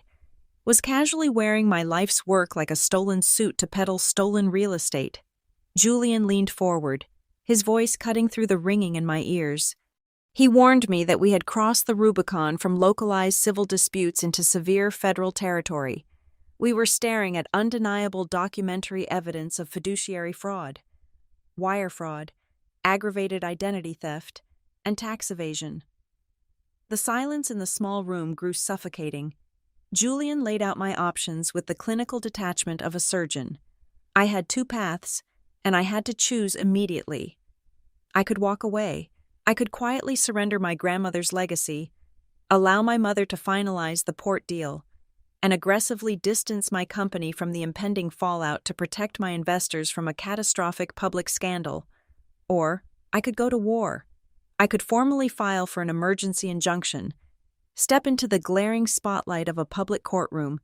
S1: was casually wearing my life's work like a stolen suit to peddle stolen real estate. Julian leaned forward, his voice cutting through the ringing in my ears. He warned me that we had crossed the Rubicon from localized civil disputes into severe federal territory. We were staring at undeniable documentary evidence of fiduciary fraud, wire fraud, aggravated identity theft, and tax evasion. The silence in the small room grew suffocating. Julian laid out my options with the clinical detachment of a surgeon. I had two paths, and I had to choose immediately. I could walk away. I could quietly surrender my grandmother's legacy, allow my mother to finalize the port deal, and aggressively distance my company from the impending fallout to protect my investors from a catastrophic public scandal. Or I could go to war. I could formally file for an emergency injunction, step into the glaring spotlight of a public courtroom,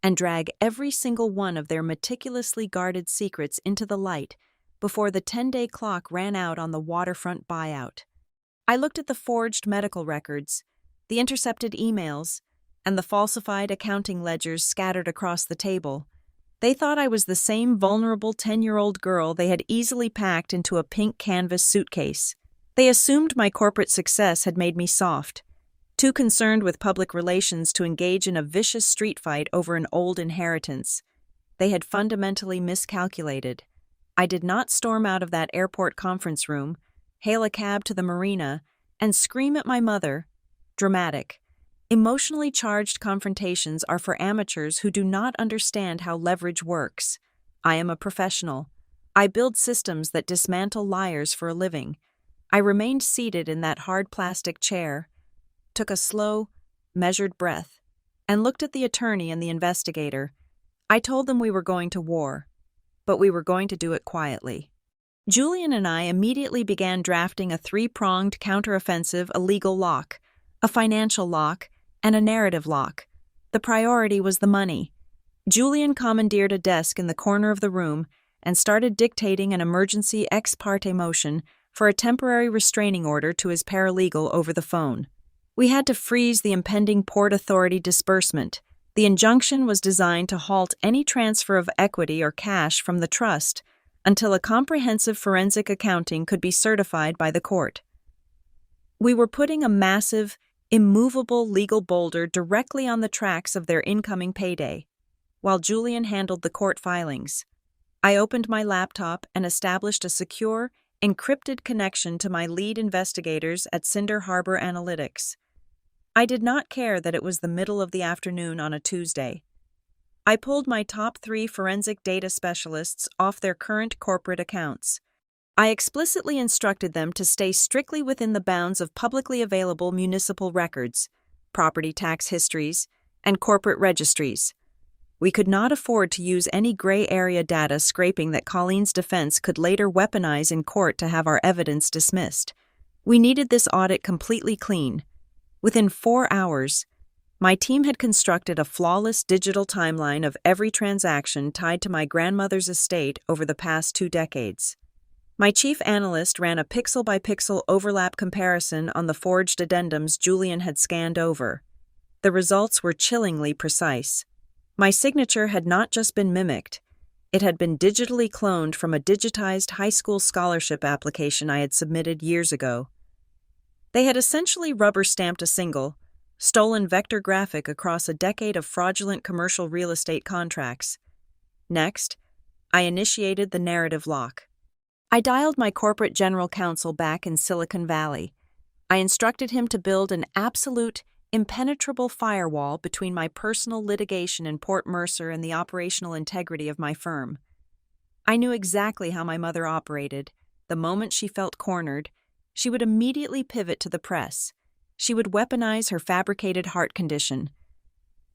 S1: and drag every single one of their meticulously guarded secrets into the light before the 10-day clock ran out on the waterfront buyout. I looked at the forged medical records, the intercepted emails, and the falsified accounting ledgers scattered across the table. They thought I was the same vulnerable 10-year-old girl they had easily packed into a pink canvas suitcase. They assumed my corporate success had made me soft, too concerned with public relations to engage in a vicious street fight over an old inheritance. They had fundamentally miscalculated. I did not storm out of that airport conference room, hail a cab to the marina, and scream at my mother. Dramatic, emotionally charged confrontations are for amateurs who do not understand how leverage works. I am a professional. I build systems that dismantle liars for a living. I remained seated in that hard plastic chair, took a slow, measured breath, and looked at the attorney and the investigator. I told them we were going to war, but we were going to do it quietly. Julian and I immediately began drafting a three-pronged counteroffensive: a legal lock, a financial lock, and a narrative lock. The priority was the money. Julian commandeered a desk in the corner of the room and started dictating an emergency ex parte motion for a temporary restraining order to his paralegal over the phone. We had to freeze the impending Port Authority disbursement. The injunction was designed to halt any transfer of equity or cash from the trust until a comprehensive forensic accounting could be certified by the court. We were putting a massive, immovable legal boulder directly on the tracks of their incoming payday, while Julian handled the court filings. I opened my laptop and established a secure, encrypted connection to my lead investigators at Cinder Harbor Analytics. I did not care that it was the middle of the afternoon on a Tuesday. I pulled my top 3 forensic data specialists off their current corporate accounts. I explicitly instructed them to stay strictly within the bounds of publicly available municipal records, property tax histories, and corporate registries. We could not afford to use any gray area data scraping that Colleen's defense could later weaponize in court to have our evidence dismissed. We needed this audit completely clean. Within 4 hours, my team had constructed a flawless digital timeline of every transaction tied to my grandmother's estate over the past 2 decades. My chief analyst ran a pixel-by-pixel overlap comparison on the forged addendums Julian had scanned over. The results were chillingly precise. My signature had not just been mimicked, it had been digitally cloned from a digitized high school scholarship application I had submitted years ago. They had essentially rubber-stamped a single, stolen vector graphic across a decade of fraudulent commercial real estate contracts. Next, I initiated the narrative lock. I dialed my corporate general counsel back in Silicon Valley. I instructed him to build an absolute, impenetrable firewall between my personal litigation in Port Mercer and the operational integrity of my firm. I knew exactly how my mother operated. The moment she felt cornered, she would immediately pivot to the press. She would weaponize her fabricated heart condition.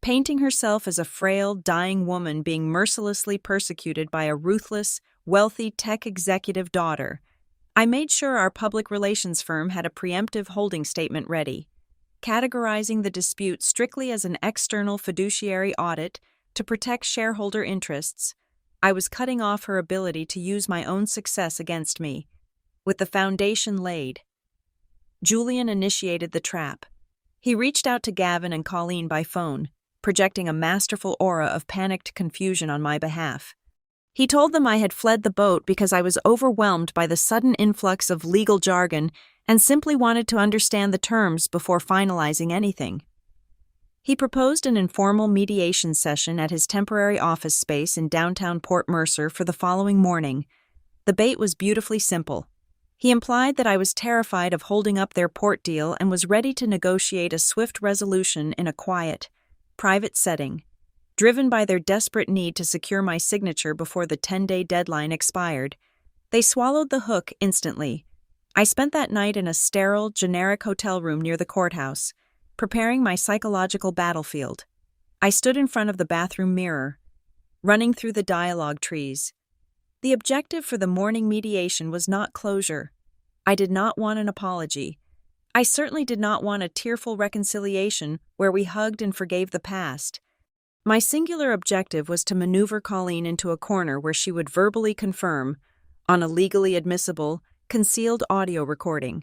S1: painting herself as a frail, dying woman being mercilessly persecuted by a ruthless, wealthy tech executive daughter. I made sure our public relations firm had a preemptive holding statement ready, categorizing the dispute strictly as an external fiduciary audit to protect shareholder interests. I was cutting off her ability to use my own success against me. With the foundation laid, Julian initiated the trap. He reached out to Gavin and Colleen by phone, projecting a masterful aura of panicked confusion on my behalf. He told them I had fled the boat because I was overwhelmed by the sudden influx of legal jargon and simply wanted to understand the terms before finalizing anything. He proposed an informal mediation session at his temporary office space in downtown Port Mercer for the following morning. The bait was beautifully simple. He implied that I was terrified of holding up their port deal and was ready to negotiate a swift resolution in a quiet, private setting, driven by their desperate need to secure my signature before the 10-day deadline expired. They swallowed the hook instantly. I spent that night in a sterile, generic hotel room near the courthouse, preparing my psychological battlefield. I stood in front of the bathroom mirror, running through the dialogue trees. The objective for the morning mediation was not closure. I did not want an apology. I certainly did not want a tearful reconciliation where we hugged and forgave the past. My singular objective was to maneuver Colleen into a corner where she would verbally confirm, on a legally admissible, concealed audio recording,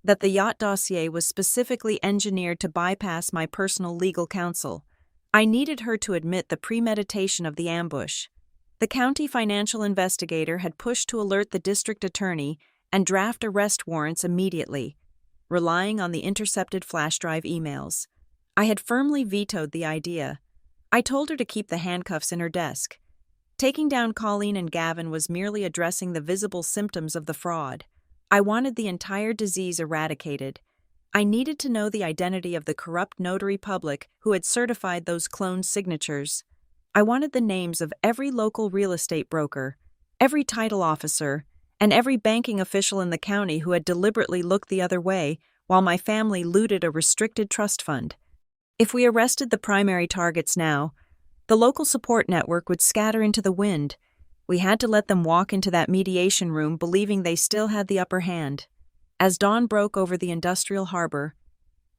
S1: that the yacht dossier was specifically engineered to bypass my personal legal counsel. I needed her to admit the premeditation of the ambush. The county financial investigator had pushed to alert the district attorney and draft arrest warrants immediately, relying on the intercepted flash drive emails. I had firmly vetoed the idea. I told her to keep the handcuffs in her desk. Taking down Colleen and Gavin was merely addressing the visible symptoms of the fraud. I wanted the entire disease eradicated. I needed to know the identity of the corrupt notary public who had certified those cloned signatures. I wanted the names of every local real estate broker, every title officer, and every banking official in the county who had deliberately looked the other way while my family looted a restricted trust fund. If we arrested the primary targets now, the local support network would scatter into the wind. We had to let them walk into that mediation room believing they still had the upper hand. As dawn broke over the industrial harbor,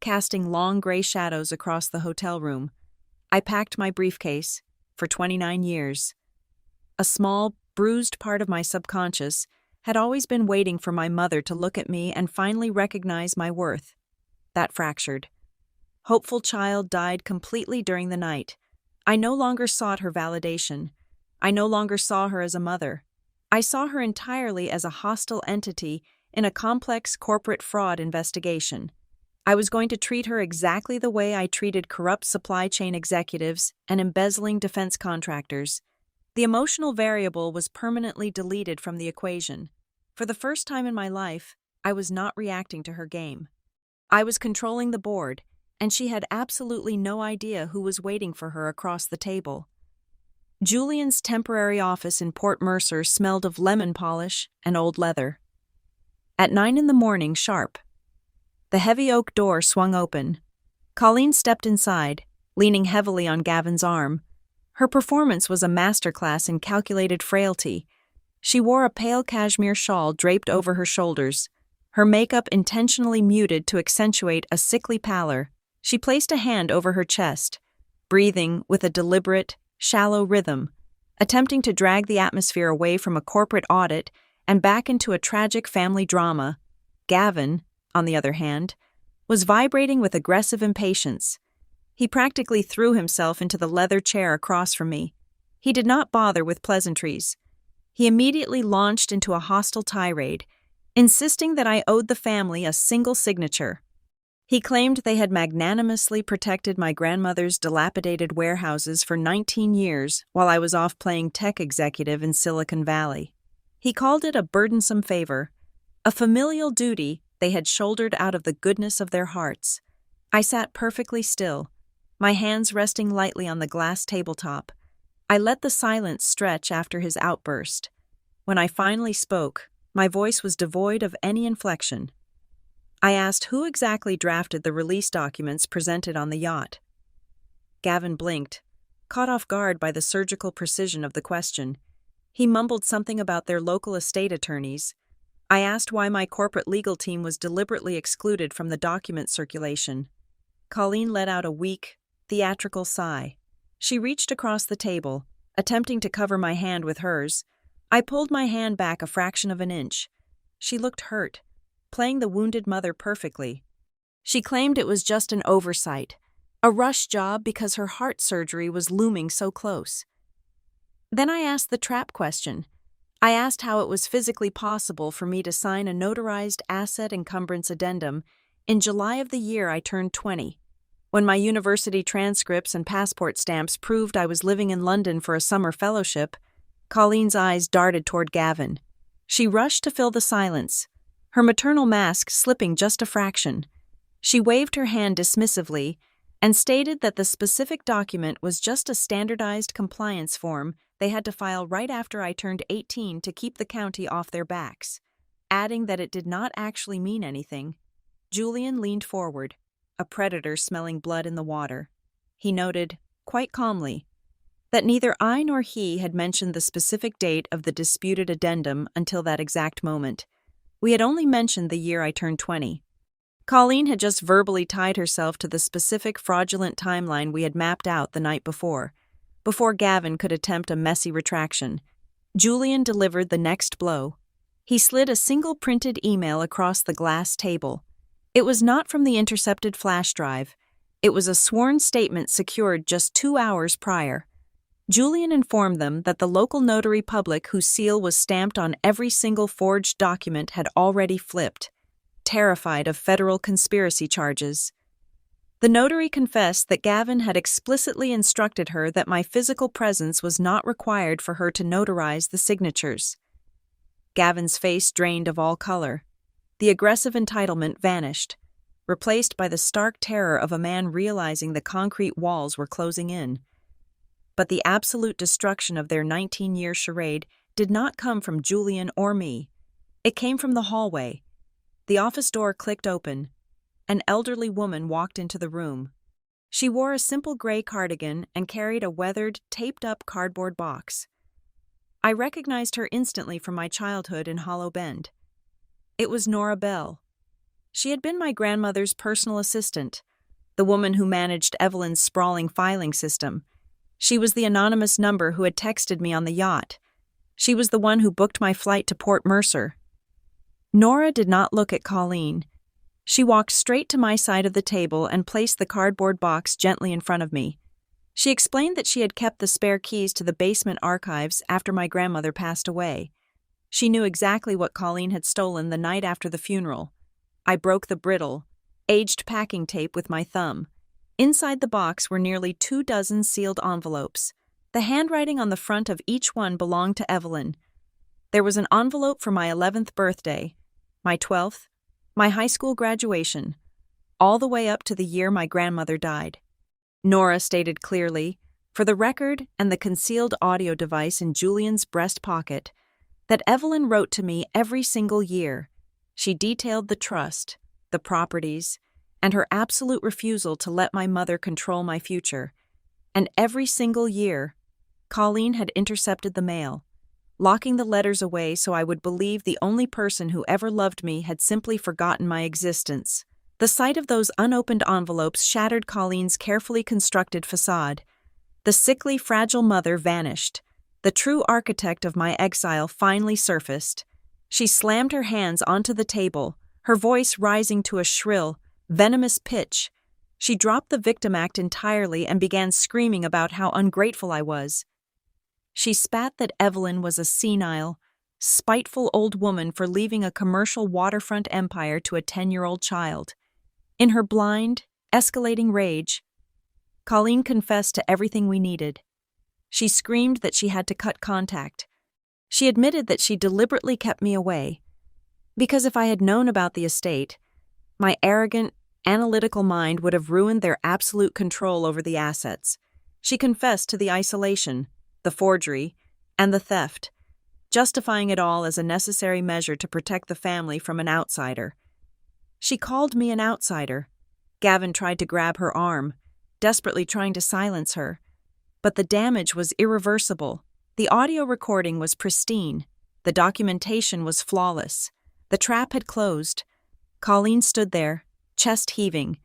S1: casting long gray shadows across the hotel room, I packed my briefcase. For 29 years, a small, bruised part of my subconscious had always been waiting for my mother to look at me and finally recognize my worth. That fractured. Hopeful child died completely during the night. I no longer sought her validation. I no longer saw her as a mother. I saw her entirely as a hostile entity in a complex corporate fraud investigation. I was going to treat her exactly the way I treated corrupt supply chain executives and embezzling defense contractors. The emotional variable was permanently deleted from the equation. For the first time in my life, I was not reacting to her game. I was controlling the board, and she had absolutely no idea who was waiting for her across the table. Julian's temporary office in Port Mercer smelled of lemon polish and old leather. At 9 a.m. sharp, the heavy oak door swung open. Colleen stepped inside, leaning heavily on Gavin's arm. Her performance was a masterclass in calculated frailty. She wore a pale cashmere shawl draped over her shoulders, her makeup intentionally muted to accentuate a sickly pallor. She placed a hand over her chest, breathing with a deliberate, shallow rhythm, attempting to drag the atmosphere away from a corporate audit and back into a tragic family drama. Gavin, on the other hand, was vibrating with aggressive impatience. He practically threw himself into the leather chair across from me. He did not bother with pleasantries. He immediately launched into a hostile tirade, insisting that I owed the family a single signature. He claimed they had magnanimously protected my grandmother's dilapidated warehouses for 19 years while I was off playing tech executive in Silicon Valley. He called it a burdensome favor, a familial duty they had shouldered out of the goodness of their hearts. I sat perfectly still, my hands resting lightly on the glass tabletop. I let the silence stretch after his outburst. When I finally spoke, my voice was devoid of any inflection. I asked who exactly drafted the release documents presented on the yacht. Gavin blinked, caught off guard by the surgical precision of the question. He mumbled something about their local estate attorneys. I asked why my corporate legal team was deliberately excluded from the document circulation. Colleen let out a weak, theatrical sigh. She reached across the table, attempting to cover my hand with hers. I pulled my hand back a fraction of an inch. She looked hurt, playing the wounded mother perfectly. She claimed it was just an oversight, a rush job because her heart surgery was looming so close. Then I asked the trap question. I asked how it was physically possible for me to sign a notarized asset encumbrance addendum in July of the year I turned 20, when my university transcripts and passport stamps proved I was living in London for a summer fellowship. Colleen's eyes darted toward Gavin. She rushed to fill the silence, her maternal mask slipping just a fraction. She waved her hand dismissively and stated that the specific document was just a standardized compliance form they had to file right after I turned 18 to keep the county off their backs, adding that it did not actually mean anything. Julian leaned forward, a predator smelling blood in the water. He noted, quite calmly, that neither I nor he had mentioned the specific date of the disputed addendum until that exact moment. We had only mentioned the year I turned 20. Colleen had just verbally tied herself to the specific fraudulent timeline we had mapped out the night before Gavin could attempt a messy retraction. Julian delivered the next blow. He slid a single printed email across the glass table. It was not from the intercepted flash drive. It was a sworn statement secured just 2 hours prior. Julian informed them that the local notary public whose seal was stamped on every single forged document had already flipped, terrified of federal conspiracy charges. The notary confessed that Gavin had explicitly instructed her that my physical presence was not required for her to notarize the signatures. Gavin's face drained of all color. The aggressive entitlement vanished, replaced by the stark terror of a man realizing the concrete walls were closing in. But the absolute destruction of their 19-year charade did not come from Julian or me. It came from the hallway. The office door clicked open. An elderly woman walked into the room. She wore a simple gray cardigan and carried a weathered, taped-up cardboard box. I recognized her instantly from my childhood in Hollow Bend. It was Nora Bell. She had been my grandmother's personal assistant, the woman who managed Evelyn's sprawling filing system. She was the anonymous number who had texted me on the yacht. She was the one who booked my flight to Port Mercer. Nora did not look at Colleen. She walked straight to my side of the table and placed the cardboard box gently in front of me. She explained that she had kept the spare keys to the basement archives after my grandmother passed away. She knew exactly what Colleen had stolen the night after the funeral. I broke the brittle, aged packing tape with my thumb. Inside the box were nearly 24 sealed envelopes. The handwriting on the front of each one belonged to Evelyn. There was an envelope for my 11th birthday, my 12th, my high school graduation, all the way up to the year my grandmother died. Nora stated clearly, for the record and the concealed audio device in Julian's breast pocket, that Evelyn wrote to me every single year. She detailed the trust, the properties, and her absolute refusal to let my mother control my future. And every single year, Colleen had intercepted the mail, locking the letters away so I would believe the only person who ever loved me had simply forgotten my existence. The sight of those unopened envelopes shattered Colleen's carefully constructed facade. The sickly, fragile mother vanished. The true architect of my exile finally surfaced. She slammed her hands onto the table, her voice rising to a shrill, venomous pitch. She dropped the victim act entirely and began screaming about how ungrateful I was. She spat that Evelyn was a senile, spiteful old woman for leaving a commercial waterfront empire to a 10-year-old child. In her blind, escalating rage, Colleen confessed to everything we needed. She screamed that she had to cut contact. She admitted that she deliberately kept me away, because if I had known about the estate, my arrogant, analytical mind would have ruined their absolute control over the assets. She confessed to the isolation, the forgery, and the theft, justifying it all as a necessary measure to protect the family from an outsider. She called me an outsider. Gavin tried to grab her arm. desperately trying to silence her. But the damage was irreversible. The audio recording was pristine. The documentation was flawless. The trap had closed. Colleen stood there, chest heaving,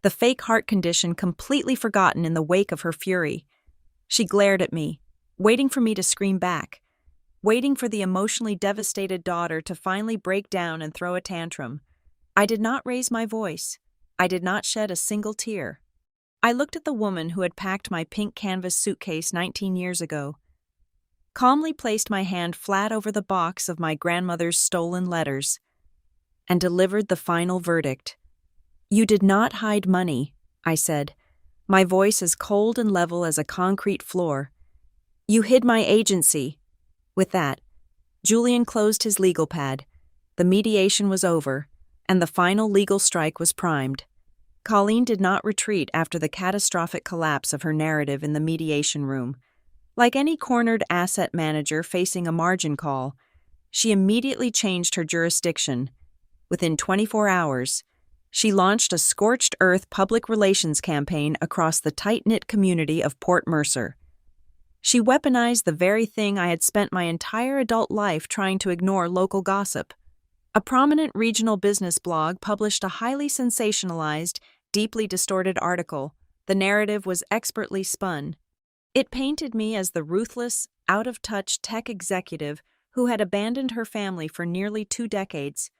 S1: the fake heart condition completely forgotten in the wake of her fury. She glared at me, waiting for me to scream back, waiting for the emotionally devastated daughter to finally break down and throw a tantrum. I did not raise my voice. I did not shed a single tear. I looked at the woman who had packed my pink canvas suitcase 19 years ago, calmly placed my hand flat over the box of my grandmother's stolen letters, and delivered the final verdict. "You did not hide money," I said, my voice as cold and level as a concrete floor. "You hid my agency." With that, Julian closed his legal pad. The mediation was over, and the final legal strike was primed. Colleen did not retreat after the catastrophic collapse of her narrative in the mediation room. Like any cornered asset manager facing a margin call, she immediately changed her jurisdiction. Within 24 hours, she launched a scorched earth public relations campaign across the tight-knit community of Port Mercer. She weaponized the very thing I had spent my entire adult life trying to ignore: local gossip. A prominent regional business blog published a highly sensationalized, deeply distorted article. The narrative was expertly spun. It painted me as the ruthless, out-of-touch tech executive who had abandoned her family for nearly 2 decades,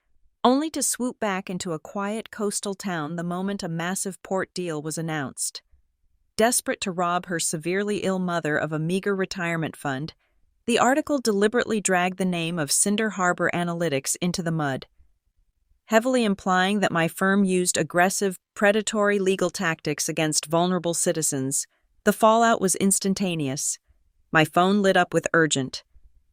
S1: only to swoop back into a quiet coastal town the moment a massive port deal was announced. Desperate to rob her severely ill mother of a meager retirement fund, the article deliberately dragged the name of Cinder Harbor Analytics into the mud, heavily implying that my firm used aggressive, predatory legal tactics against vulnerable citizens. The fallout was instantaneous. My phone lit up with urgent,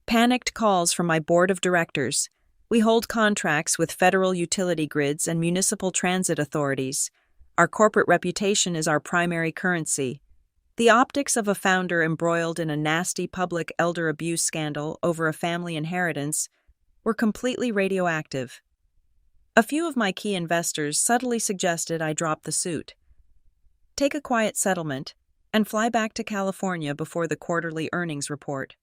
S1: panicked calls from my board of directors. We hold contracts with federal utility grids and municipal transit authorities. Our corporate reputation is our primary currency. The optics of a founder embroiled in a nasty public elder abuse scandal over a family inheritance were completely radioactive. A few of my key investors subtly suggested I drop the suit, take a quiet settlement, and fly back to California before the quarterly earnings report.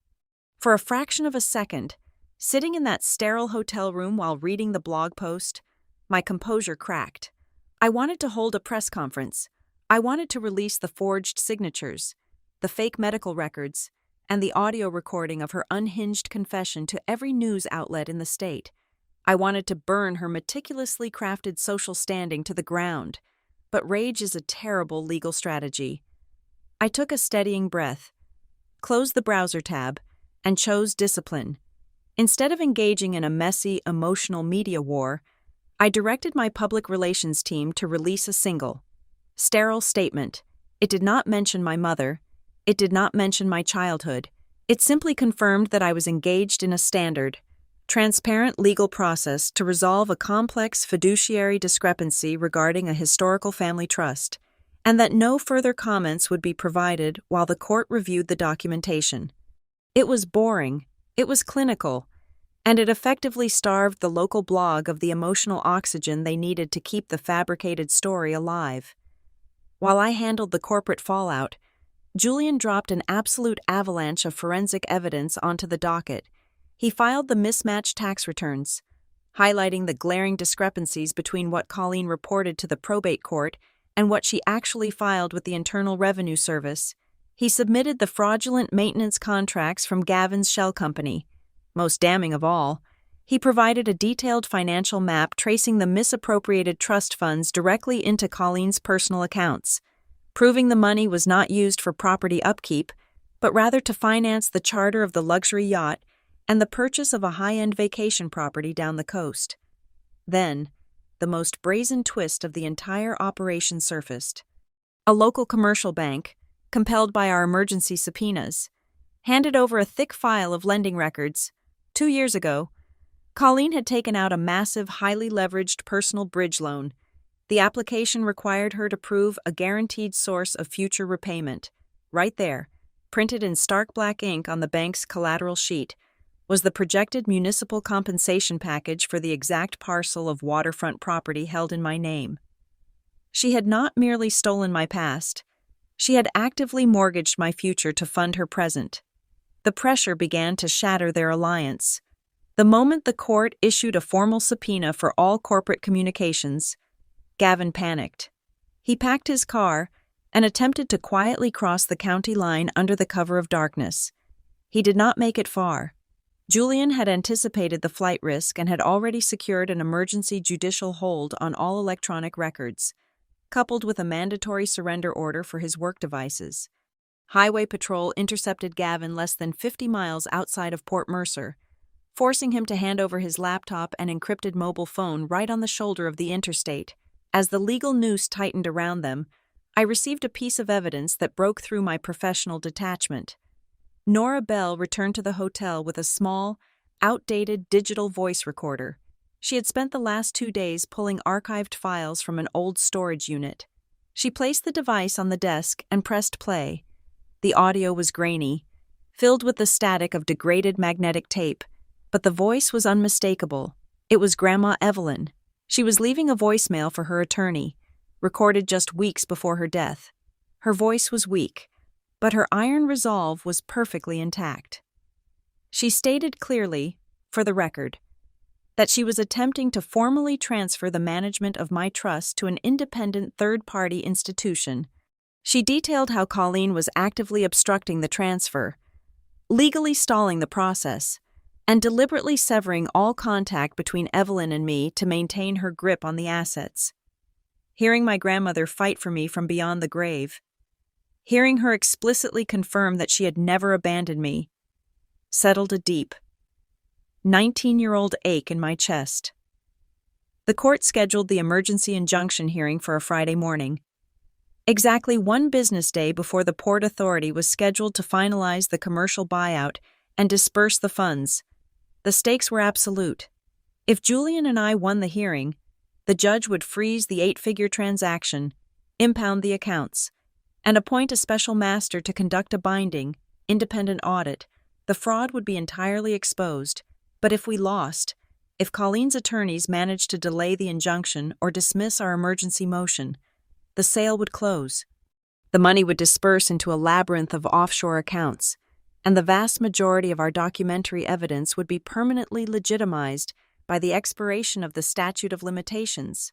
S1: For a fraction of a second, sitting in that sterile hotel room while reading the blog post, my composure cracked. I wanted to hold a press conference. I wanted to release the forged signatures, the fake medical records, and the audio recording of her unhinged confession to every news outlet in the state. I wanted to burn her meticulously crafted social standing to the ground, but rage is a terrible legal strategy. I took a steadying breath, closed the browser tab, and chose discipline. Instead of engaging in a messy, emotional media war, I directed my public relations team to release a single, sterile statement. It did not mention my mother. It did not mention my childhood. It simply confirmed that I was engaged in a standard, transparent legal process to resolve a complex fiduciary discrepancy regarding a historical family trust, and that no further comments would be provided while the court reviewed the documentation. It was boring, it was clinical, and it effectively starved the local blog of the emotional oxygen they needed to keep the fabricated story alive. While I handled the corporate fallout, Julian dropped an absolute avalanche of forensic evidence onto the docket. He filed the mismatched tax returns, highlighting the glaring discrepancies between what Colleen reported to the probate court and what she actually filed with the Internal Revenue Service. He submitted the fraudulent maintenance contracts from Gavin's shell company. Most damning of all, he provided a detailed financial map tracing the misappropriated trust funds directly into Colleen's personal accounts, proving the money was not used for property upkeep, but rather to finance the charter of the luxury yacht and the purchase of a high-end vacation property down the coast. Then, the most brazen twist of the entire operation surfaced. A local commercial bank, compelled by our emergency subpoenas, handed over a thick file of lending records. 2 years ago, Colleen had taken out a massive, highly leveraged personal bridge loan. The application required her to prove a guaranteed source of future repayment. Right there, printed in stark black ink on the bank's collateral sheet, was the projected municipal compensation package for the exact parcel of waterfront property held in my name. She had not merely stolen my past, She had actively mortgaged my future to fund her present. The pressure began to shatter their alliance. The moment the court issued a formal subpoena for all corporate communications, Gavin panicked. He packed his car and attempted to quietly cross the county line under the cover of darkness. He did not make it far. Julian had anticipated the flight risk and had already secured an emergency judicial hold on all electronic records, coupled with a mandatory surrender order for his work devices. Highway Patrol intercepted Gavin less than 50 miles outside of Port Mercer, forcing him to hand over his laptop and encrypted mobile phone right on the shoulder of the interstate. As the legal noose tightened around them, I received a piece of evidence that broke through my professional detachment. Nora Bell returned to the hotel with a small, outdated digital voice recorder. She had spent the last 2 days pulling archived files from an old storage unit. She placed the device on the desk and pressed play. The audio was grainy, filled with the static of degraded magnetic tape, but the voice was unmistakable. It was Grandma Evelyn. She was leaving a voicemail for her attorney, recorded just weeks before her death. Her voice was weak, but her iron resolve was perfectly intact. She stated clearly, for the record, that she was attempting to formally transfer the management of my trust to an independent third-party institution. She detailed how Colleen was actively obstructing the transfer, legally stalling the process, and deliberately severing all contact between Evelyn and me to maintain her grip on the assets. Hearing my grandmother fight for me from beyond the grave, hearing her explicitly confirm that she had never abandoned me, settled a deep, 19-year-old ache in my chest. The court scheduled the emergency injunction hearing for a Friday morning, exactly 1 business day before the Port Authority was scheduled to finalize the commercial buyout and disperse the funds. The stakes were absolute. If Julian and I won the hearing, the judge would freeze the 8-figure transaction, impound the accounts, and appoint a special master to conduct a binding, independent audit. The fraud would be entirely exposed. But if we lost, if Colleen's attorneys managed to delay the injunction or dismiss our emergency motion, the sale would close. The money would disperse into a labyrinth of offshore accounts, and the vast majority of our documentary evidence would be permanently legitimized by the expiration of the statute of limitations.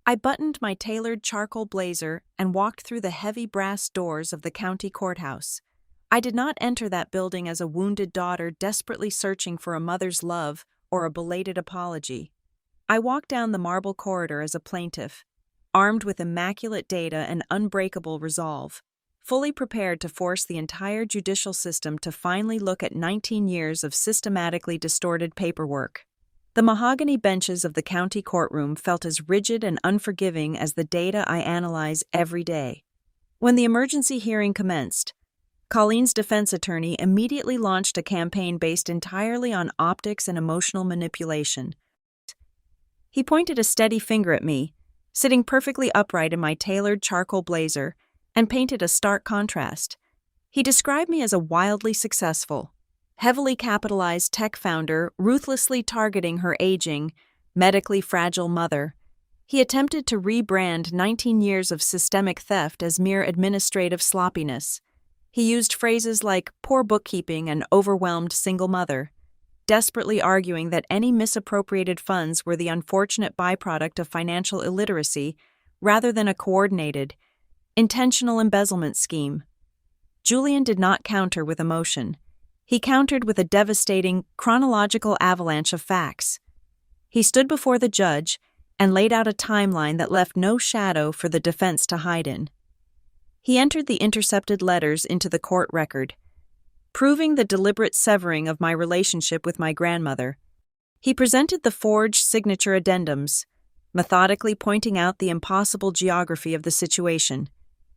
S1: I buttoned my tailored charcoal blazer and walked through the heavy brass doors of the county courthouse. I did not enter that building as a wounded daughter desperately searching for a mother's love or a belated apology. I walked down the marble corridor as a plaintiff, armed with immaculate data and unbreakable resolve, fully prepared to force the entire judicial system to finally look at 19 years of systematically distorted paperwork. The mahogany benches of the county courtroom felt as rigid and unforgiving as the data I analyze every day. When the emergency hearing commenced, Colleen's defense attorney immediately launched a campaign based entirely on optics and emotional manipulation. He pointed a steady finger at me, sitting perfectly upright in my tailored charcoal blazer, and painted a stark contrast. He described me as a wildly successful, heavily capitalized tech founder ruthlessly targeting her aging, medically fragile mother. He attempted to rebrand 19 years of systemic theft as mere administrative sloppiness. He used phrases like poor bookkeeping and overwhelmed single mother, desperately arguing that any misappropriated funds were the unfortunate byproduct of financial illiteracy rather than a coordinated, intentional embezzlement scheme. Julian did not counter with emotion. He countered with a devastating, chronological avalanche of facts. He stood before the judge and laid out a timeline that left no shadow for the defense to hide in. He entered the intercepted letters into the court record, proving the deliberate severing of my relationship with my grandmother. He presented the forged signature addendums, methodically pointing out the impossible geography of the situation.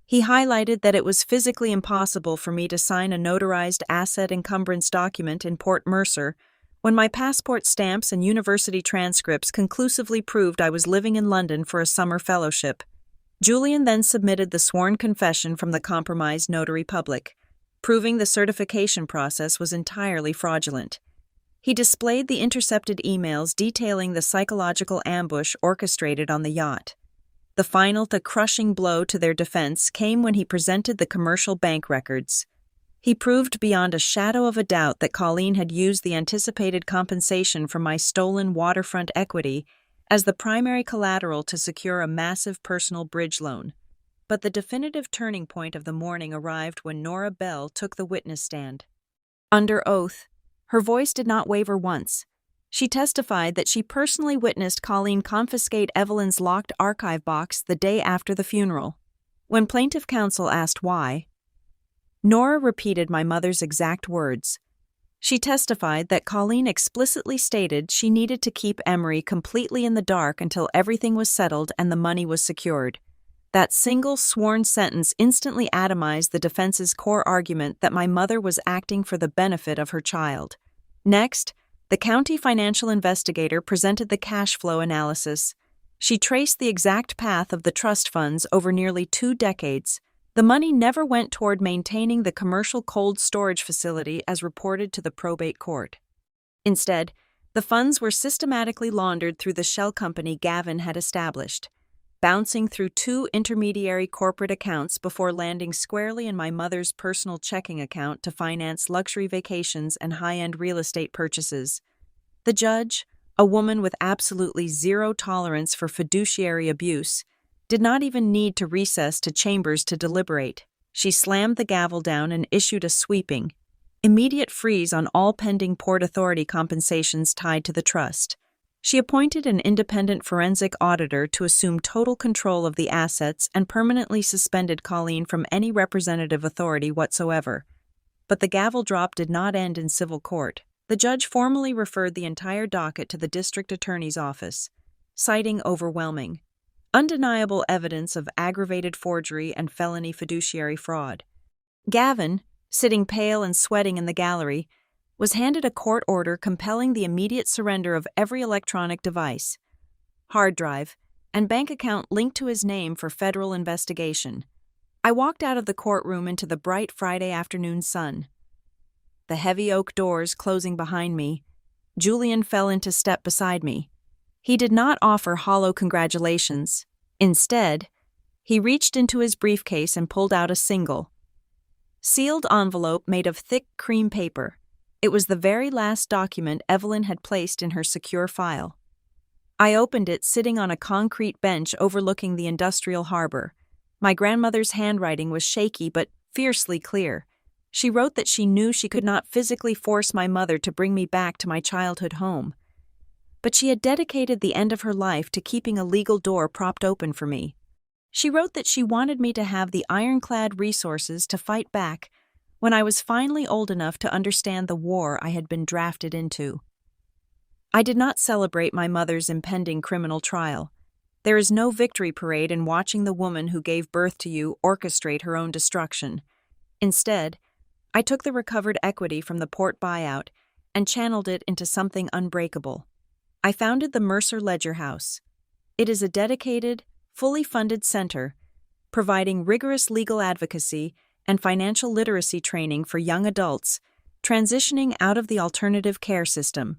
S1: He highlighted that it was physically impossible for me to sign a notarized asset encumbrance document in Port Mercer when my passport stamps and university transcripts conclusively proved I was living in London for a summer fellowship. Julian then submitted the sworn confession from the compromised notary public, proving the certification process was entirely fraudulent. He displayed the intercepted emails detailing the psychological ambush orchestrated on the yacht. The crushing blow to their defense came when he presented the commercial bank records. He proved beyond a shadow of a doubt that Colleen had used the anticipated compensation from my stolen waterfront equity as the primary collateral to secure a massive personal bridge loan. But the definitive turning point of the morning arrived when Nora Bell took the witness stand. Under oath, her voice did not waver once. She testified that she personally witnessed Colleen confiscate Evelyn's locked archive box the day after the funeral. When plaintiff counsel asked why, Nora repeated my mother's exact words. She testified that Colleen explicitly stated she needed to keep Emery completely in the dark until everything was settled and the money was secured. That single sworn sentence instantly atomized the defense's core argument that my mother was acting for the benefit of her child. Next, the county financial investigator presented the cash flow analysis. She traced the exact path of the trust funds over nearly 2 decades. The money never went toward maintaining the commercial cold storage facility as reported to the probate court. Instead, the funds were systematically laundered through the shell company Gavin had established, bouncing through 2 intermediary corporate accounts before landing squarely in my mother's personal checking account to finance luxury vacations and high-end real estate purchases. The judge, a woman with absolutely zero tolerance for fiduciary abuse, did not even need to recess to chambers to deliberate. She slammed the gavel down and issued a sweeping, immediate freeze on all pending Port Authority compensations tied to the trust. She appointed an independent forensic auditor to assume total control of the assets and permanently suspended Colleen from any representative authority whatsoever. But the gavel drop did not end in civil court. The judge formally referred the entire docket to the district attorney's office, citing overwhelming, undeniable evidence of aggravated forgery and felony fiduciary fraud. Gavin, sitting pale and sweating in the gallery, was handed a court order compelling the immediate surrender of every electronic device, hard drive, and bank account linked to his name for federal investigation. I walked out of the courtroom into the bright Friday afternoon sun. The heavy oak doors closing behind me, Julian fell into step beside me. He did not offer hollow congratulations. Instead, he reached into his briefcase and pulled out a single, sealed envelope made of thick cream paper. It was the very last document Evelyn had placed in her secure file. I opened it sitting on a concrete bench overlooking the industrial harbor. My grandmother's handwriting was shaky but fiercely clear. She wrote that she knew she could not physically force my mother to bring me back to my childhood home, but she had dedicated the end of her life to keeping a legal door propped open for me. She wrote that she wanted me to have the ironclad resources to fight back when I was finally old enough to understand the war I had been drafted into. I did not celebrate my mother's impending criminal trial. There is no victory parade in watching the woman who gave birth to you orchestrate her own destruction. Instead, I took the recovered equity from the port buyout and channeled it into something unbreakable. I founded the Mercer Ledger House. It is a dedicated, fully funded center, providing rigorous legal advocacy and financial literacy training for young adults transitioning out of the alternative care system.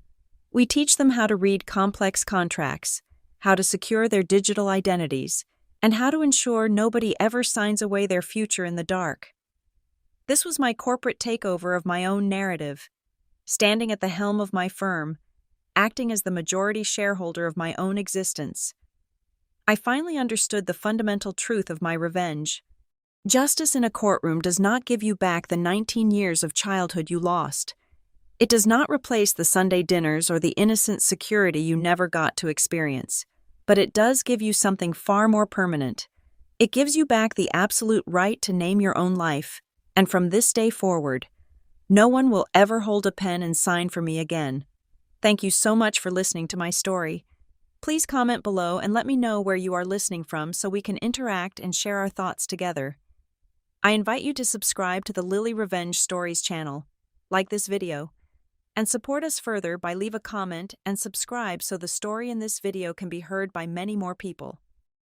S1: We teach them how to read complex contracts, how to secure their digital identities, and how to ensure nobody ever signs away their future in the dark. This was my corporate takeover of my own narrative, standing at the helm of my firm, acting as the majority shareholder of my own existence. I finally understood the fundamental truth of my revenge. Justice in a courtroom does not give you back the 19 years of childhood you lost. It does not replace the Sunday dinners or the innocent security you never got to experience, but it does give you something far more permanent. It gives you back the absolute right to name your own life, and from this day forward, no one will ever hold a pen and sign for me again. Thank you so much for listening to my story. Please comment below and let me know where you are listening from so we can interact and share our thoughts together. I invite you to subscribe to the Lily Revenge Stories channel, like this video, and support us further by leave a comment and subscribe so the story in this video can be heard by many more people.